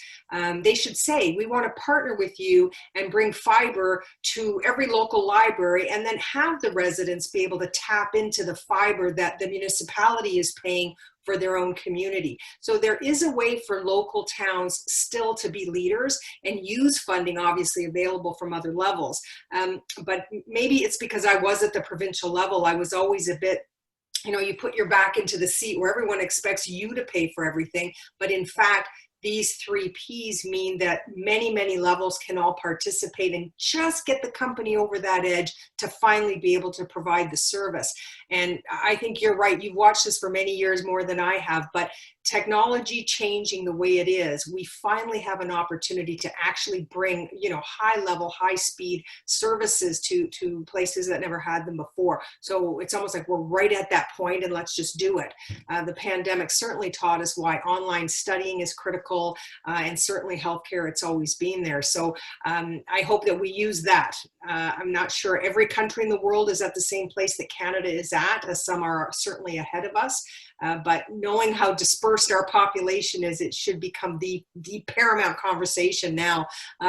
They should say, we want to partner with you and bring fiber to every local library, and then have the residents be able to tap into the fiber that the municipality is paying for their own community. So there is a way for local towns still to be leaders and use funding obviously available from other levels. But maybe it's because I was at the provincial level, I was always a bit, you know, you put your back into the seat where everyone expects you to pay for everything. But in fact, these 3 Ps mean that many, many levels can all participate and just get the company over that edge to finally be able to provide the service. And I think you're right. You've watched this for many years, more than I have, but technology changing the way it is, we finally have an opportunity to actually bring, you know, high level, high speed services to places that never had them before. So it's almost like we're right at that point, and let's just do it. The pandemic certainly taught us why online studying is critical, and certainly healthcare, it's always been there. So I hope that we use that. I'm not sure every country in the world is at the same place that Canada is at, as some are certainly ahead of us. But knowing how dispersed our population is, it should become the paramount conversation now,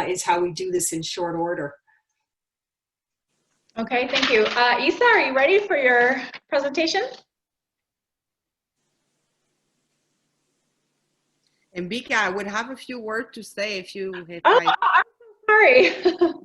is how we do this in short order. Okay, thank you. Isa, are you ready for your presentation? And Bika, I would have a few words to say if you hit. Oh, I'm sorry.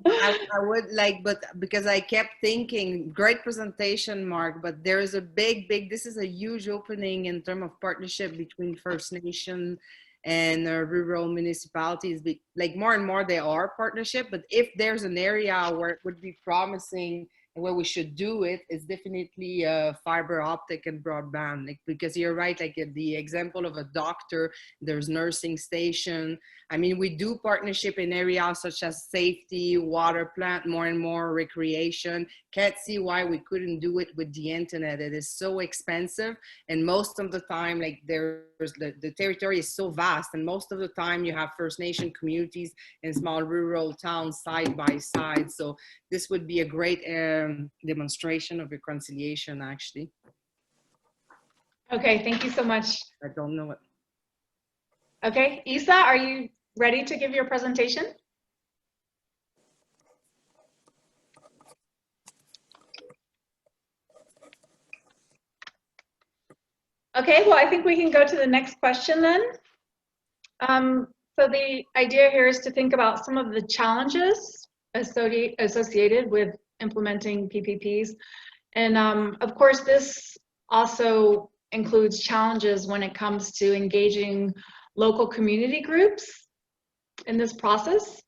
I would like, but because I kept thinking, great presentation, Mark, but there is a big, this is a huge opening in terms of partnership between First Nation and rural municipalities. Like more and more they are partnership, but if there's an area where it would be promising and where we should do it, is definitely fiber optic and broadband. Like, because you're right, like the example of a doctor, there's nursing station. I mean, we do partnership in areas such as safety, water plant, more and more recreation. Can't see why we couldn't do it with the internet. It is so expensive. And most of the time, like the territory is so vast. And most of the time you have First Nation communities and small rural towns side by side. So this would be a great demonstration of reconciliation, actually. Okay, thank you so much. I don't know it. Okay, Isa, are you ready to give your presentation? Okay, well, I think we can go to the next question then. So the idea here is to think about some of the challenges associated with implementing PPPs. And of course, this also includes challenges when it comes to engaging local community groups in this process.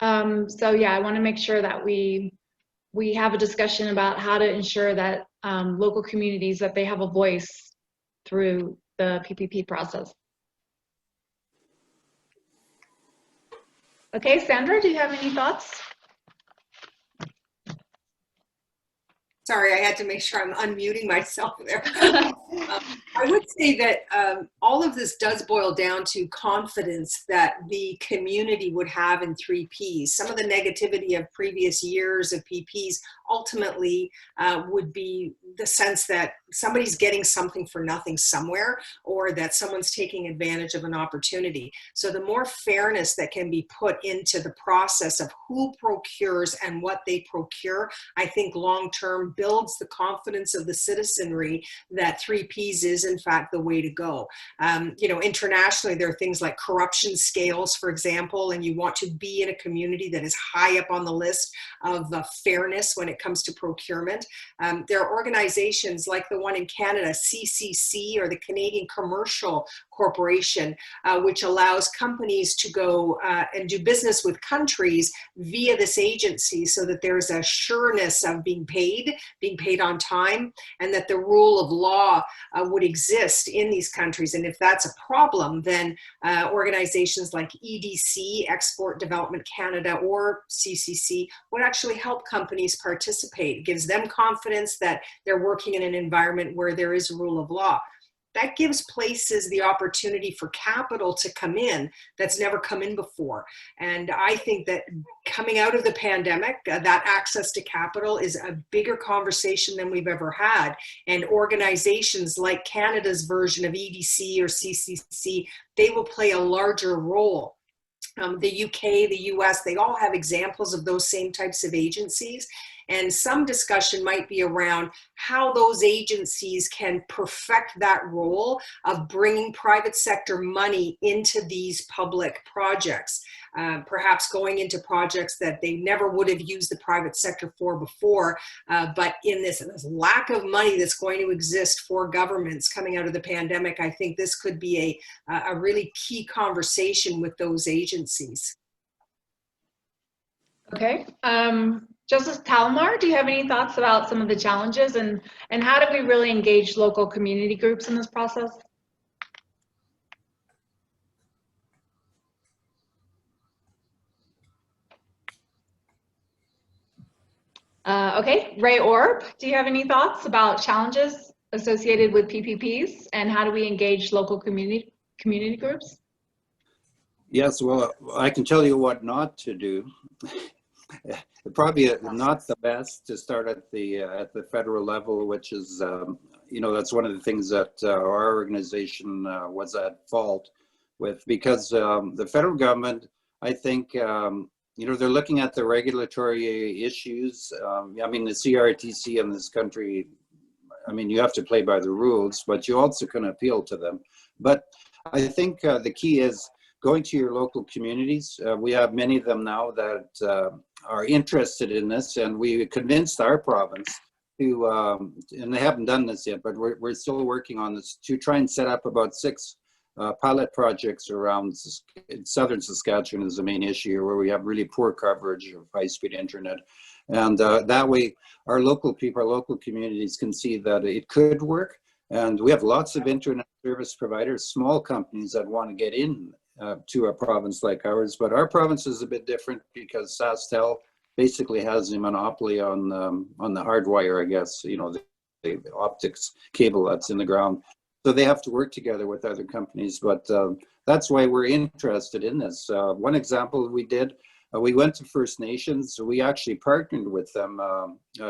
So yeah, I want to make sure that we have a discussion about how to ensure that local communities, that they have a voice through the PPP process. Okay, Sandra, do you have any thoughts? Sorry, I had to make sure I'm unmuting myself there. I would say that all of this does boil down to confidence that the community would have in 3Ps. Some of the negativity of previous years of PPs ultimately would be the sense that somebody's getting something for nothing somewhere, or that someone's taking advantage of an opportunity. So the more fairness that can be put into the process of who procures and what they procure, I think long-term builds the confidence of the citizenry that 3Ps is in fact the way to go. You know, internationally, there are things like corruption scales, for example, and you want to be in a community that is high up on the list of fairness when it comes to procurement. There are organizations like the one in Canada, CCC, or the Canadian Commercial Corporation, which allows companies to go and do business with countries via this agency, so that there's a sureness of being paid on time, and that the rule of law would exist in these countries. And if that's a problem, then organizations like EDC, Export Development Canada, or CCC would actually help companies participate. It gives them confidence that they're working in an environment where there is rule of law. That gives places the opportunity for capital to come in that's never come in before. And I think that coming out of the pandemic, that access to capital is a bigger conversation than we've ever had. And organizations like Canada's version of EDC or CCC, they will play a larger role. The UK, the US, they all have examples of those same types of agencies. And some discussion might be around how those agencies can perfect that role of bringing private sector money into these public projects. Perhaps going into projects that they never would have used the private sector for before, but in this lack of money that's going to exist for governments coming out of the pandemic, I think this could be a really key conversation with those agencies. Okay. Justice Talmar, do you have any thoughts about some of the challenges, and how do we really engage local community groups in this process? Okay, Ray Orb, do you have any thoughts about challenges associated with PPPs, and how do we engage local community groups? Yes, well, I can tell you what not to do. Probably not the best to start at the federal level, which is, you know, that's one of the things that our organization was at fault with, because the federal government, I think, you know, they're looking at the regulatory issues. I mean, the CRTC in this country, I mean, you have to play by the rules, but you also can appeal to them. But I think the key is going to your local communities. We have many of them now that are interested in this, and we convinced our province to, and they haven't done this yet, but we're still working on this, to try and set up about 6 pilot projects around southern Saskatchewan is the main issue, where we have really poor coverage of high-speed internet. And that way, our local people, our local communities can see that it could work. And we have lots of internet service providers, small companies that want to get in to a province like ours, but our province is a bit different because SaskTel basically has a monopoly on the hardwire, I guess, you know, the optics cable that's in the ground. So they have to work together with other companies, but that's why we're interested in this. One example we did, we went to First Nations. So we actually partnered with them,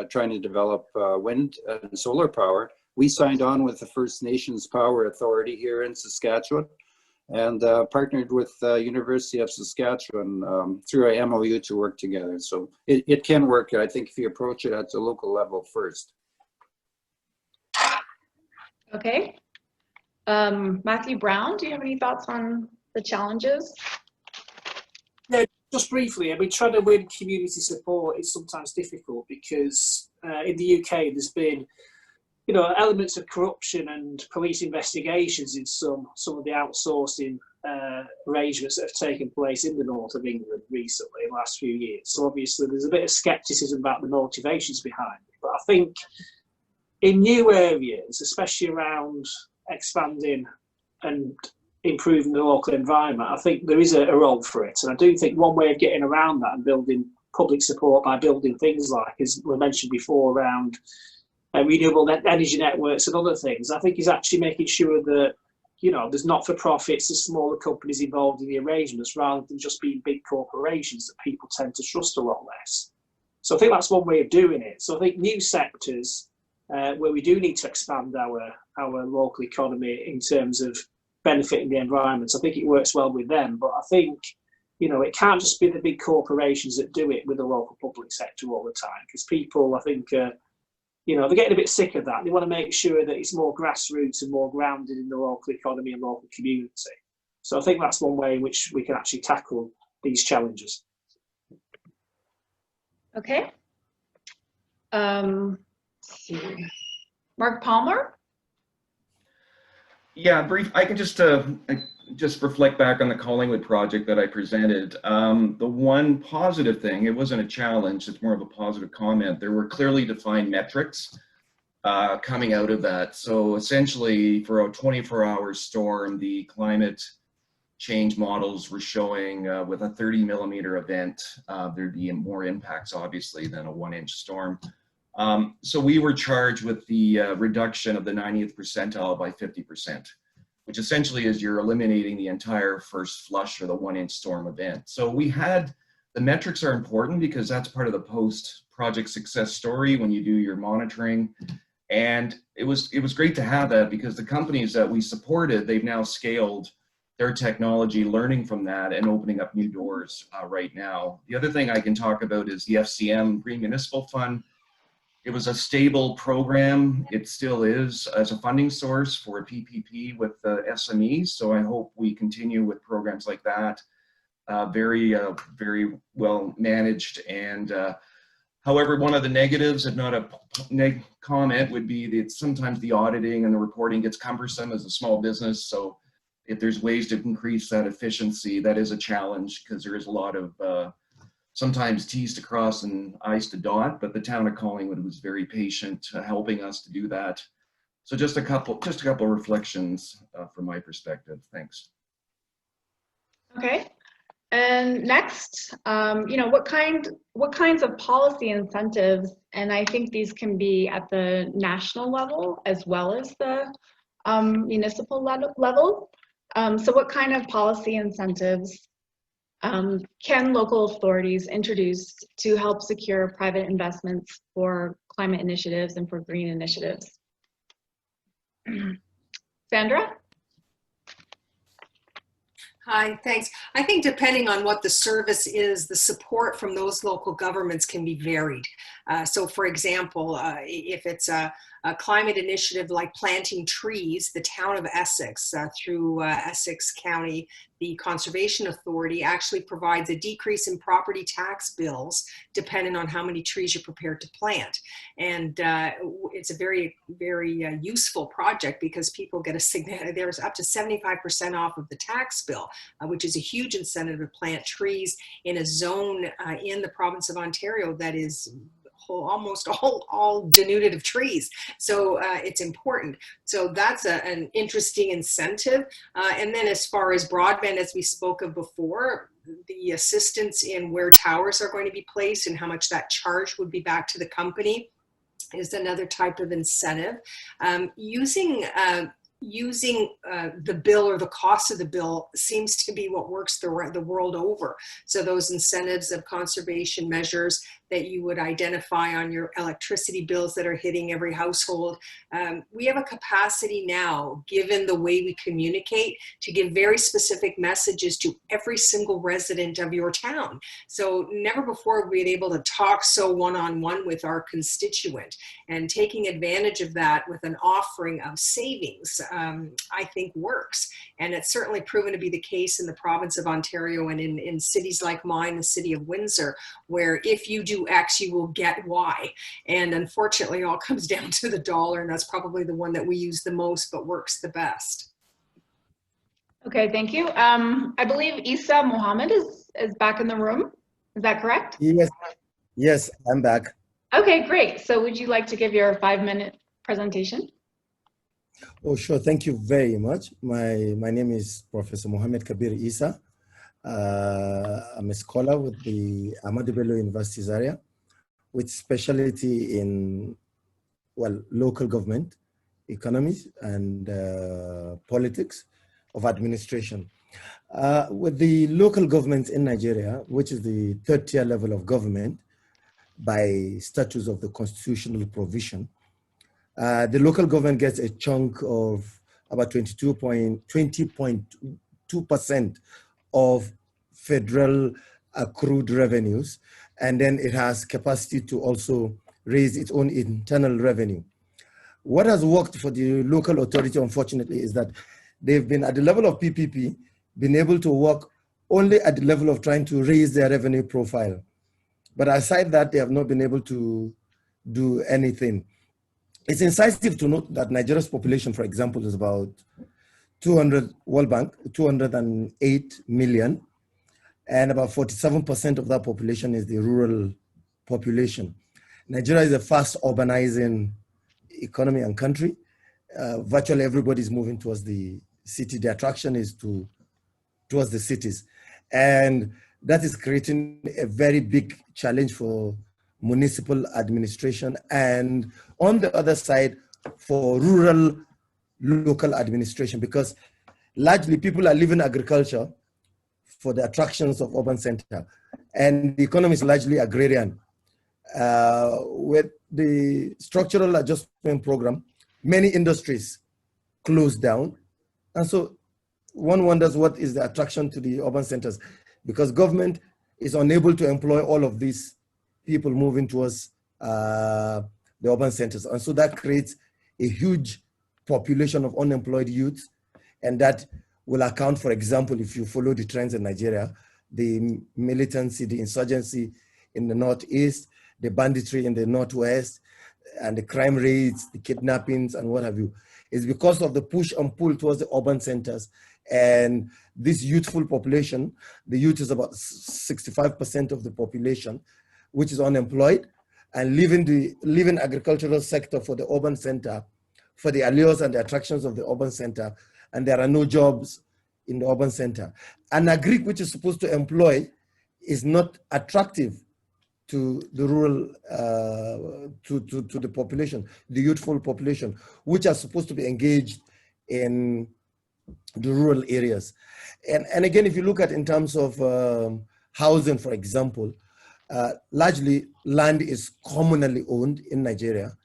trying to develop wind and solar power. We signed on with the First Nations Power Authority here in Saskatchewan, and partnered with University of Saskatchewan through a MOU to work together. So it can work, I think, if you approach it at the local level first. Okay. Matthew Brown, do you have any thoughts on the challenges? Yeah, just briefly, I mean, trying to win community support is sometimes difficult because in the UK there's been you know, elements of corruption and police investigations in some of the outsourcing arrangements that have taken place in the north of England recently in the last few years. So obviously there's a bit of scepticism about the motivations behind it. But I think in new areas, especially around expanding and improving the local environment, I think there is a role for it. And I do think one way of getting around that and building public support by building things like, as we mentioned before, around renewable energy networks and other things, I think is actually making sure that, you know, there's not-for-profits and smaller companies involved in the arrangements rather than just being big corporations that people tend to trust a lot less. So I think that's one way of doing it. So I think new sectors where we do need to expand our local economy in terms of benefiting the environment, I think it works well with them. But I think, you know, it can't just be the big corporations that do it with the local public sector all the time, because people, I think, you know, they're getting a bit sick of that. They want to make sure that it's more grassroots and more grounded in the local economy and local community. So I think that's one way in which we can actually tackle these challenges. Okay. Let's see. Mark Palmer? Yeah, I can just reflect back on the Collingwood project that I presented. The one positive thing, it wasn't a challenge, it's more of a positive comment. There were clearly defined metrics coming out of that. So essentially for a 24-hour storm, the climate change models were showing with a 30-millimeter event, there'd be more impacts obviously than a 1-inch storm. So we were charged with the reduction of the 90th percentile by 50%, which essentially is you're eliminating the entire first flush or the 1-inch storm event. So we had, the metrics are important because that's part of the post-project success story when you do your monitoring. And it was great to have that because the companies that we supported, they've now scaled their technology, learning from that and opening up new doors right now. The other thing I can talk about is the FCM Green Municipal Fund. It was a stable program. It still is as a funding source for a PPP with the SMEs. So I hope we continue with programs like that. Very well managed. And however, one of the negatives, if not a comment, would be that sometimes the auditing and the reporting gets cumbersome as a small business. So if there's ways to increase that efficiency, that is a challenge because there is a lot of sometimes T's to cross and I's to dot, but the town of Collingwood was very patient helping us to do that. So just a couple of reflections from my perspective. Thanks. Okay. And next, you know, what kinds of policy incentives, and I think these can be at the national level as well as the municipal level. So what kind of policy incentives can local authorities introduce to help secure private investments for climate initiatives and for green initiatives? Sandra? Hi, thanks. I think depending on what the service is, the support from those local governments can be varied. So for example, if it's a climate initiative like planting trees, the town of Essex through Essex County, the Conservation Authority actually provides a decrease in property tax bills depending on how many trees you're prepared to plant. And it's a very, very useful project because people get there's up to 75% off of the tax bill, which is a huge incentive to plant trees in a zone in the province of Ontario that is almost all denuded of trees. So it's important. So that's an interesting incentive. And then as far as broadband, as we spoke of before, the assistance in where towers are going to be placed and how much that charge would be back to the company is another type of incentive. Using the bill or the cost of the bill seems to be what works the world over. So those incentives of conservation measures that you would identify on your electricity bills that are hitting every household. We have a capacity now, given the way we communicate, to give very specific messages to every single resident of your town. So never before have we been able to talk so one-on-one with our constituent, and taking advantage of that with an offering of savings, I think works. And it's certainly proven to be the case in the province of Ontario and in cities like mine, the city of Windsor, where if you do do X, you will get Y. And unfortunately, it all comes down to the dollar, and that's probably the one that we use the most but works the best. Okay, thank you. I believe Isa Mohammed is back in the room. Is that correct? Yes, yes, I'm back. Okay, great. So would you like to give your 5-minute presentation? Oh, sure. Thank you very much. My name is Professor Mohammed Kabir Isa. I'm a scholar with the Ahmadu Bello University Zaria, with specialty in, well, local government, economies, and politics of administration. With the local government in Nigeria, which is the third tier level of government by statutes of the constitutional provision, the local government gets a chunk of about 20.2% of federal accrued revenues, and then it has capacity to also raise its own internal revenue. What has worked for the local authority, unfortunately, is that they've been at the level of PPP, been able to work only at the level of trying to raise their revenue profile. But aside that, they have not been able to do anything. It's incisive to note that Nigeria's population, for example, is about 208 million, and about 47% of that population is the rural population. Nigeria is a fast urbanizing economy and country. Virtually everybody is moving towards the city. The attraction is towards the cities. And that is creating a very big challenge for municipal administration, and on the other side, for rural local administration, because largely people are leaving agriculture for the attractions of urban center, and the economy is largely agrarian. With the structural adjustment program, many industries closed down, and so one wonders what is the attraction to the urban centers, because government is unable to employ all of these people moving towards the urban centers. And so that creates a huge population of unemployed youth, and that will account, for example, if you follow the trends in Nigeria, the militancy, the insurgency in the northeast, the banditry in the northwest, and the crime rates, the kidnappings, and what have you, is because of the push and pull towards the urban centers. And this youthful population, the youth is about 65% of the population, which is unemployed, and leaving agricultural sector for the urban center, for the allures and the attractions of the urban center, and there are no jobs in the urban center. And agric, which is supposed to employ, is not attractive to the rural, to the population, the youthful population, which are supposed to be engaged in the rural areas. And again, if you look at in terms of housing, for example, largely land is communally owned in Nigeria,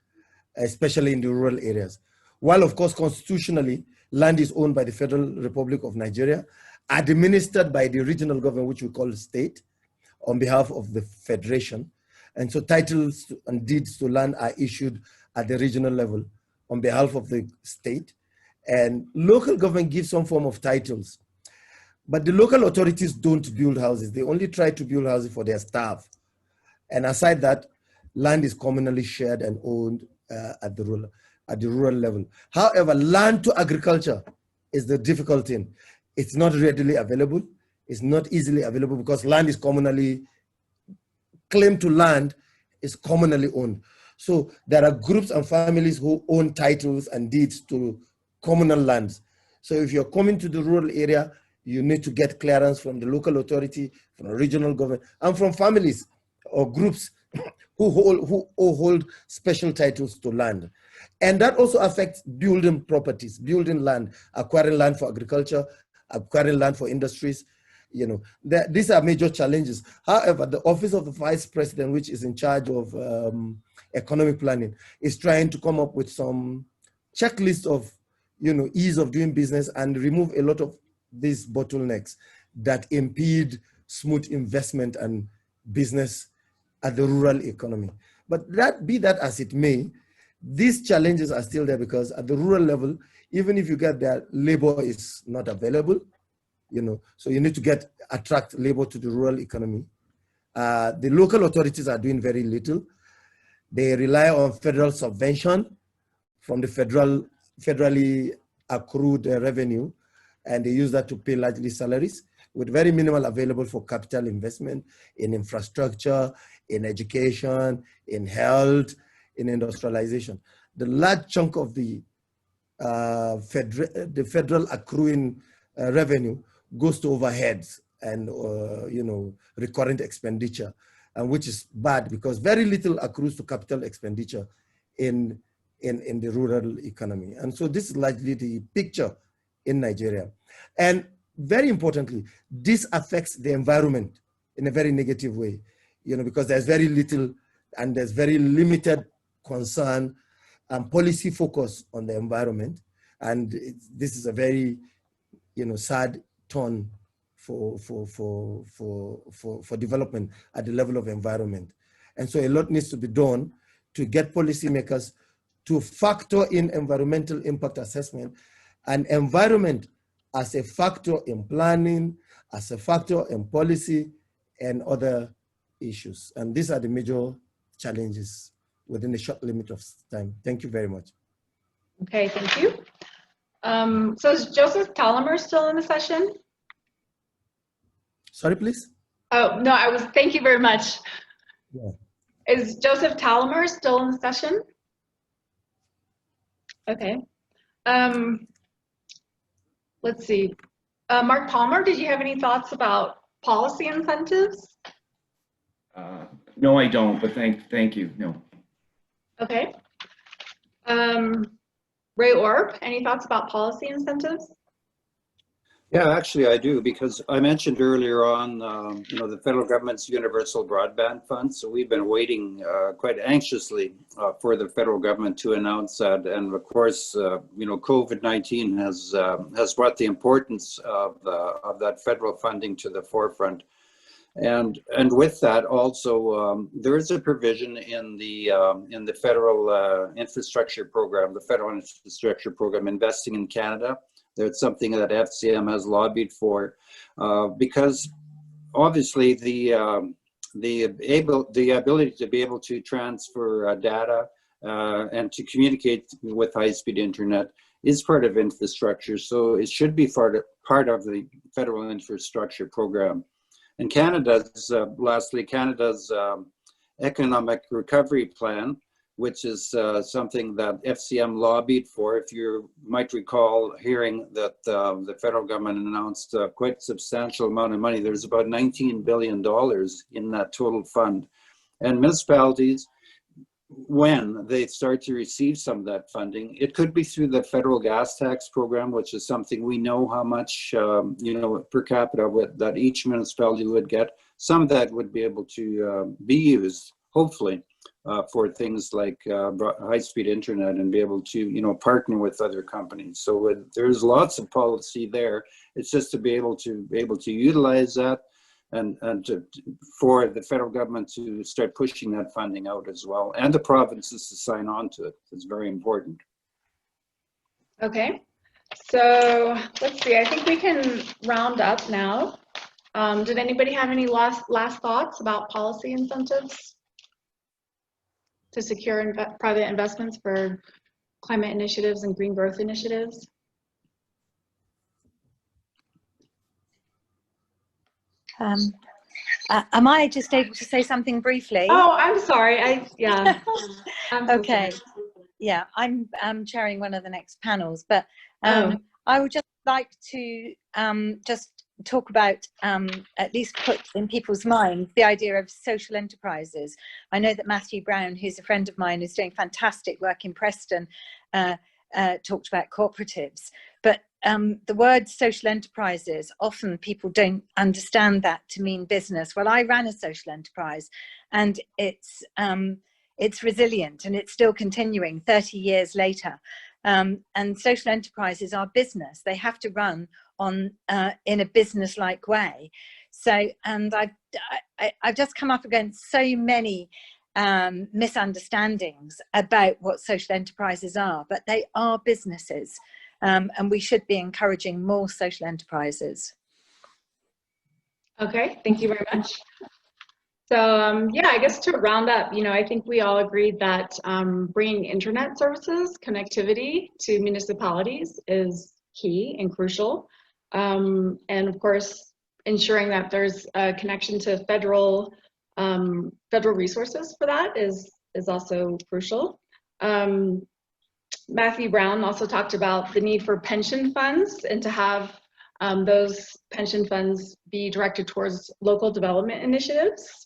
especially in the rural areas. While of course constitutionally, land is owned by the Federal Republic of Nigeria, administered by the regional government, which we call the state, on behalf of the federation. And so titles and deeds to land are issued at the regional level on behalf of the state. And local government gives some form of titles. But the local authorities don't build houses. They only try to build houses for their staff. And aside that, land is communally shared and owned at the rural level. However, land to agriculture is the difficult thing. It's not readily available. It's not easily available because land is communally, claim to land is communally owned. So there are groups and families who own titles and deeds to communal lands. So if you're coming to the rural area, you need to get clearance from the local authority, from the regional government, and from families or groups who hold special titles to land. And that also affects building properties, building land, acquiring land for agriculture, acquiring land for industries. You know, these are major challenges. However, the Office of the Vice President, which is in charge of economic planning, is trying to come up with some checklist of, you know, ease of doing business and remove a lot of these bottlenecks that impede smooth investment and business at the rural economy. But be that as it may, these challenges are still there because at the rural level, even if you get there, labor is not available, you know, so you need to attract labor to the rural economy. The local authorities are doing very little. They rely on federal subvention from the federally accrued revenue, and they use that to pay largely salaries, with very minimal available for capital investment in infrastructure, in education, in health, in industrialization. The large chunk of the federal accruing revenue goes to overheads and recurrent expenditure, and which is bad because very little accrues to capital expenditure in the rural economy. And so this is largely the picture in Nigeria. And very importantly, this affects the environment in a very negative way, because there's very little and there's very limited concern and policy focus on the environment. And this is a very, sad turn for development at the level of environment. And so a lot needs to be done to get policymakers to factor in environmental impact assessment and environment as a factor in planning, as a factor in policy and other issues. And these are the major challenges within a short limit of time. Thank you very much. Okay, thank you. So is Joseph Talamer still in the session? Sorry, please? Oh, no, thank you very much. Yeah. Is Joseph Talamer still in the session? Okay. Let's see. Mark Palmer, did you have any thoughts about policy incentives? No, I don't, but thank you, no. Okay. Ray Orb, any thoughts about policy incentives? Yeah, actually I do, because I mentioned earlier on, the federal government's universal broadband fund. So we've been waiting quite anxiously for the federal government to announce that. And of course, COVID-19 has brought the importance of that federal funding to the forefront. And with that also, there is a provision in the federal infrastructure program, Investing in Canada. That's something that FCM has lobbied for, because obviously the ability to be able to transfer data and to communicate with high-speed internet is part of infrastructure. So it should be part of the federal infrastructure program. And lastly, Canada's economic recovery plan, which is something that FCM lobbied for. If you might recall hearing that the federal government announced a quite substantial amount of money. There's about $19 billion in that total fund. And municipalities, when they start to receive some of that funding, it could be through the federal gas tax program, which is something we know how much, per capita that each municipality would get. Some of that would be able to be used, hopefully, for things like high-speed internet and be able to, partner with other companies. So there's lots of policy there. It's just to be able to utilize that and for the federal government to start pushing that funding out as well, and the provinces to sign on to it. It's very important. Okay, so let's see. I think we can round up now. Did anybody have any last thoughts about policy incentives to secure private investments for climate initiatives and green growth initiatives? Am I just able to say something briefly? Oh, I'm sorry. Yeah. Okay. Yeah, I'm chairing one of the next panels, but I would just like to just talk about, at least put in people's minds, the idea of social enterprises. I know that Matthew Brown, who's a friend of mine, who's doing fantastic work in Preston, talked about cooperatives. But the word social enterprises, often people don't understand that to mean business. Well, I ran a social enterprise, and it's resilient, and it's still continuing 30 years later. And social enterprises are business. They have to run on in a business-like way. So, and I've just come up against so many misunderstandings about what social enterprises are, but they are businesses, and we should be encouraging more social enterprises. Okay, thank you very much. So yeah, I guess to round up, I think we all agreed that bringing internet services, connectivity to municipalities is key and crucial. And of course, ensuring that there's a connection to federal resources for that is also crucial. Matthew Brown also talked about the need for pension funds and to have those pension funds be directed towards local development initiatives.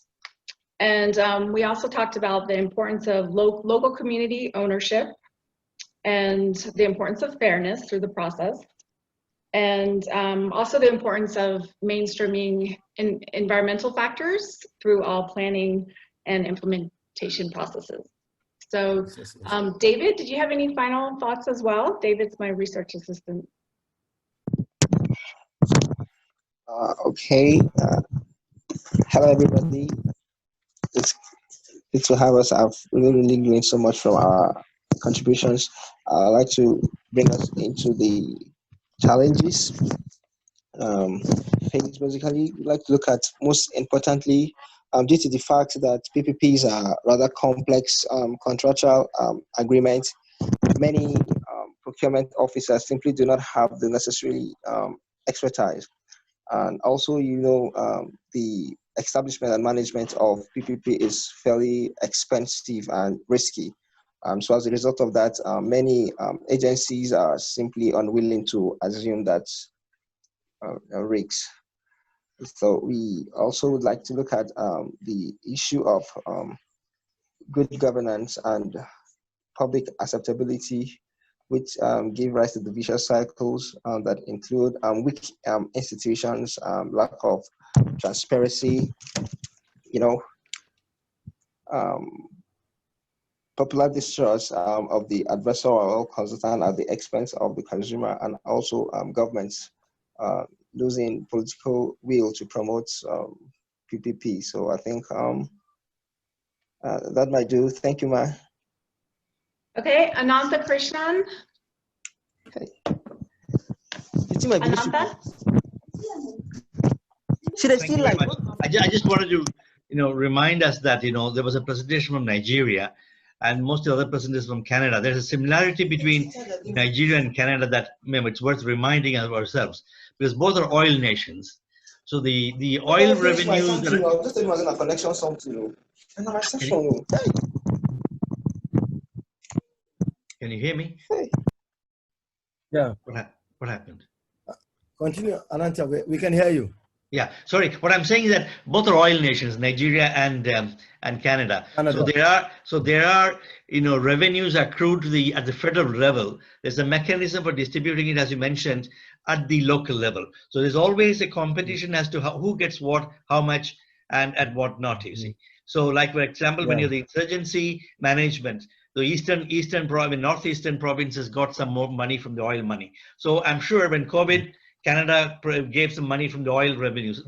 And we also talked about the importance of local community ownership and the importance of fairness through the process. And also the importance of mainstreaming environmental factors through all planning and implementation processes. So David, did you have any final thoughts as well? David's my research assistant. Okay. Hello, everybody. It's good to have us. I've really gained so much from our contributions. I'd like to bring us into the challenges. Things basically, we'd like to look at, most importantly, due to the fact that PPPs are rather complex contractual agreements, many procurement officers simply do not have the necessary expertise. And also, the establishment and management of PPP is fairly expensive and risky. So as a result of that, many agencies are simply unwilling to assume that risks. So we also would like to look at the issue of good governance and public acceptability, which give rise to the vicious cycles that include weak institutions, lack of transparency, popular distrust of the adversarial consultant at the expense of the consumer, and also governments losing political will to promote PPP. So I think that might do. Thank you, Ma. Okay, Anantha Krishnan. Okay. Anantha? Should I still like? I just wanted to, remind us that, there was a presentation from Nigeria and most of the other presenters from Canada. There's a similarity between Nigeria and Canada that it's worth reminding ourselves, because both are oil nations. So the oil revenues. Can you hear me? Yeah. What happened? Continue, Ananta. We can hear you. Yeah, sorry. What I'm saying is that both are oil nations, Nigeria and Canada. So there are revenues accrued to at the federal level. There's a mechanism for distributing it, as you mentioned, at the local level. So there's always a competition as to who gets what, how much, and at what not. You see. So, like for example, when you're the insurgency management, the northeastern provinces got some more money from the oil money. So I'm sure when COVID, Canada gave some money from the oil revenues.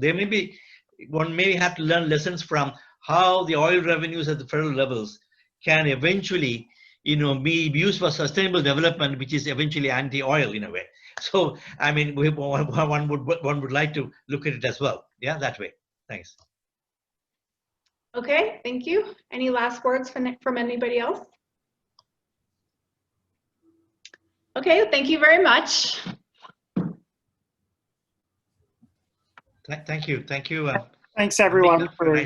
One may have to learn lessons from how the oil revenues at the federal levels can eventually, be used for sustainable development, which is eventually anti-oil in a way. So, I mean, one would like to look at it as well. Yeah, that way. Thanks. Okay, thank you. Any last words from anybody else? Okay, thank you very much. Thank you. Thanks everyone for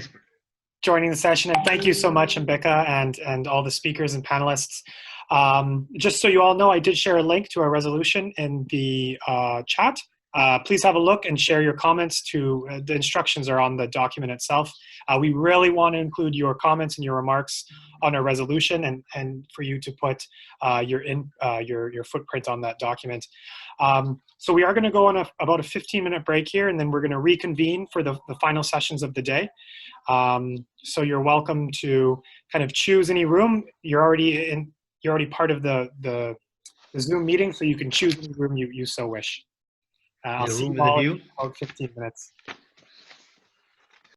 joining the session, and thank you so much, Mbika, and all the speakers and panelists. Just so you all know, I did share a link to our resolution in the chat. Please have a look and share your comments. The instructions are on the document itself. We really want to include your comments and your remarks on our resolution, and for you to put your footprint on that document. So we are going to go on about a 15-minute break here, and then we're going to reconvene for the final sessions of the day. So you're welcome to kind of choose any room. You're already part of the Zoom meeting, so you can choose any room you so wish. I'll see you all in about 15 minutes.